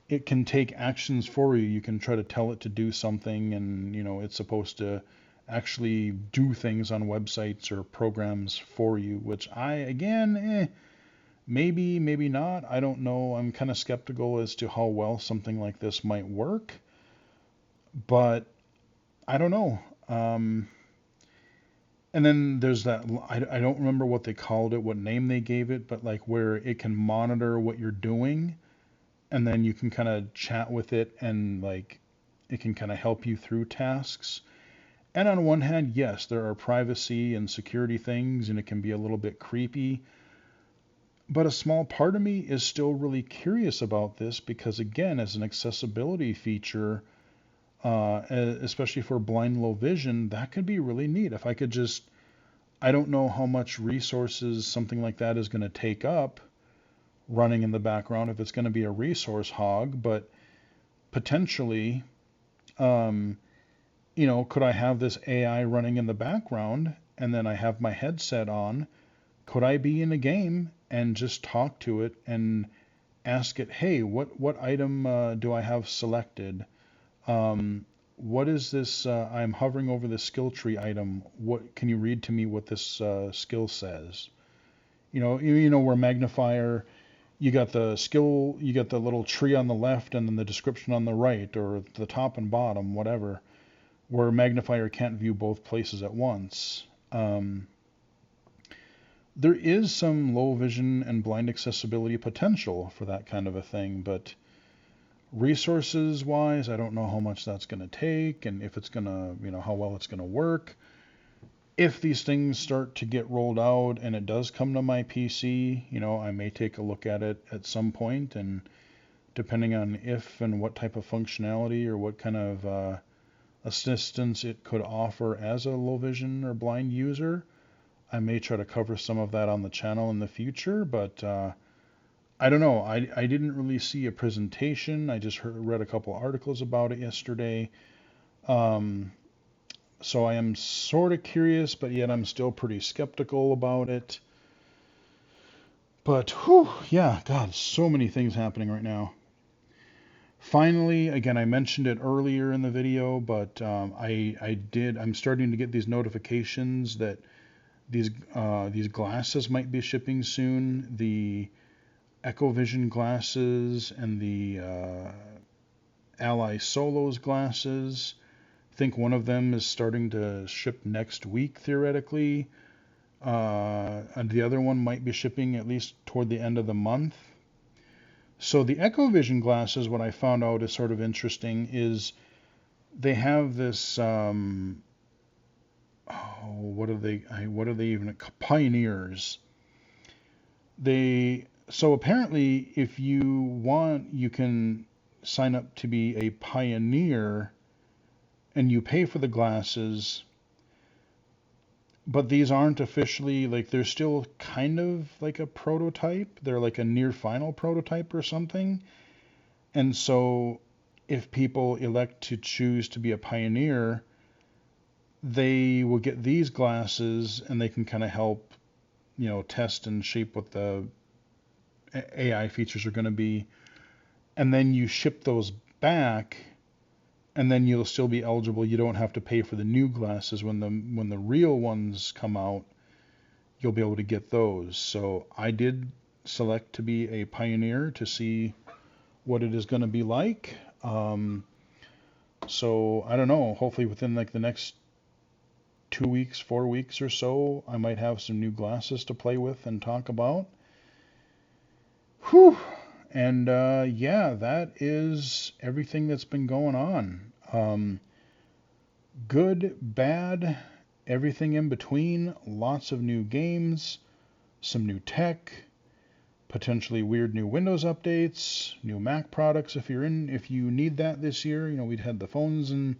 it can take actions for you. You can try to tell it to do something, and you know, it's supposed to actually do things on websites or programs for you, which maybe not. I don't know. I'm kind of skeptical as to how well something like this might work, but I don't know. And then there's that, I don't remember what they called it, what name they gave it, but like where it can monitor what you're doing, and then you can kind of chat with it, and like it can kind of help you through tasks. And on one hand, yes, there are privacy and security things, and it can be a little bit creepy. But a small part of me is still really curious about this because, again, as an accessibility feature, especially for blind low vision, that could be really neat. If I could just I don't know how much resources something like that is going to take up running in the background, if it's going to be a resource hog, but potentially, um, could I have this AI running in the background and then I have my headset on? Could I be in a game and just talk to it and ask it, hey, what item do I have selected? What is this? I'm hovering over the skill tree item. What can you read to me what this skill says? Where magnifier, you got the skill, you got the little tree on the left and then the description on the right, or the top and bottom, whatever, where magnifier can't view both places at once. There is some low vision and blind accessibility potential for that kind of a thing, but resources wise, I don't know how much that's going to take and if it's going to, how well it's going to work. If these things start to get rolled out and it does come to my PC, I may take a look at it at some point, and depending on if and what type of functionality or what kind of assistance it could offer as a low vision or blind user, I may try to cover some of that on the channel in the future, but I don't know. I didn't really see a presentation. I just read a couple articles about it yesterday. So I am sort of curious, but yet I'm still pretty skeptical about it. But, whew, yeah, God, so many things happening right now. Finally, again, I mentioned it earlier in the video, but I'm starting to get these notifications that these glasses might be shipping soon. The EchoVision glasses and the Ally Solos glasses. I think one of them is starting to ship next week, theoretically. And the other one might be shipping at least toward the end of the month. So the EchoVision glasses, what I found out is sort of interesting, is they have this, what are they even, pioneers. So apparently, if you want, you can sign up to be a pioneer and you pay for the glasses, but these aren't officially, like, they're still kind of like a prototype. They're like a near final prototype or something. And so if people elect to choose to be a pioneer, they will get these glasses and they can kind of help, test and shape what the AI features are going to be. And then you ship those back, and then you'll still be eligible. You don't have to pay for the new glasses when the real ones come out. You'll be able to get those. So I did select to be a pioneer to see what it is going to be like. So I don't know. Hopefully within like the next 2 weeks, 4 weeks or so, I might have some new glasses to play with and talk about. Whew. And yeah, that is everything that's been going on. Good, bad, everything in between. Lots of new games, some new tech, potentially weird new Windows updates, new Mac products if you need that this year. We'd had the phones and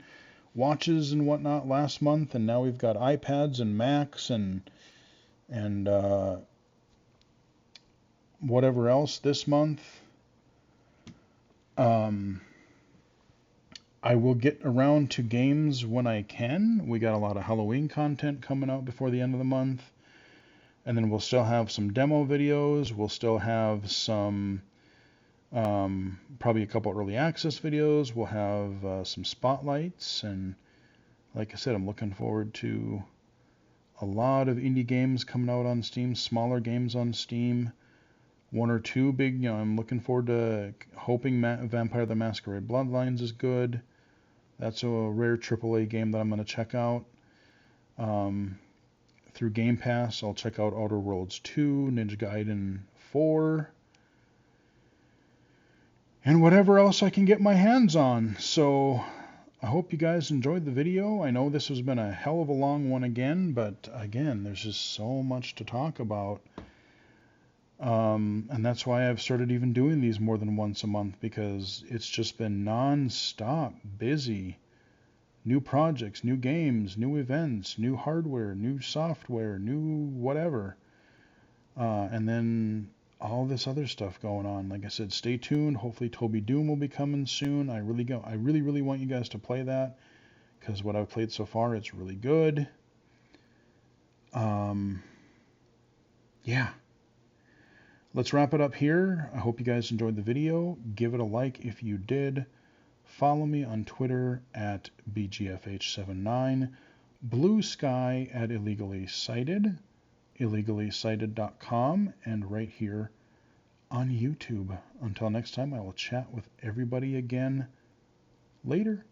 watches and whatnot last month, and now we've got iPads and Macs and whatever else this month. I will get around to games when I can. We got a lot of Halloween content coming out before the end of the month. And then we'll still have some demo videos. We'll still have some, probably a couple early access videos. We'll have some spotlights. And like I said, I'm looking forward to a lot of indie games coming out on Steam, smaller games on Steam. One or two big, I'm looking forward to, hoping Vampire the Masquerade Bloodlines is good. That's a rare AAA game that I'm going to check out. Through Game Pass, I'll check out Outer Worlds 2, Ninja Gaiden 4, and whatever else I can get my hands on. So I hope you guys enjoyed the video. I know this has been a hell of a long one again, but again, there's just so much to talk about. And that's why I've started even doing these more than once a month, because it's just been non-stop busy. new projects, new games, new events, new hardware, new software, new whatever. And then all this other stuff going on. Like I said, stay tuned. Hopefully Toby Doom will be coming soon. I really want you guys to play that, because what I've played so far, it's really good. Yeah. Let's wrap it up here. I hope you guys enjoyed the video. Give it a like if you did. Follow me on Twitter at BGFH79. Blue Sky at Illegally Cited. illegally-cited.com, and right here on YouTube. Until next time, I will chat with everybody again later.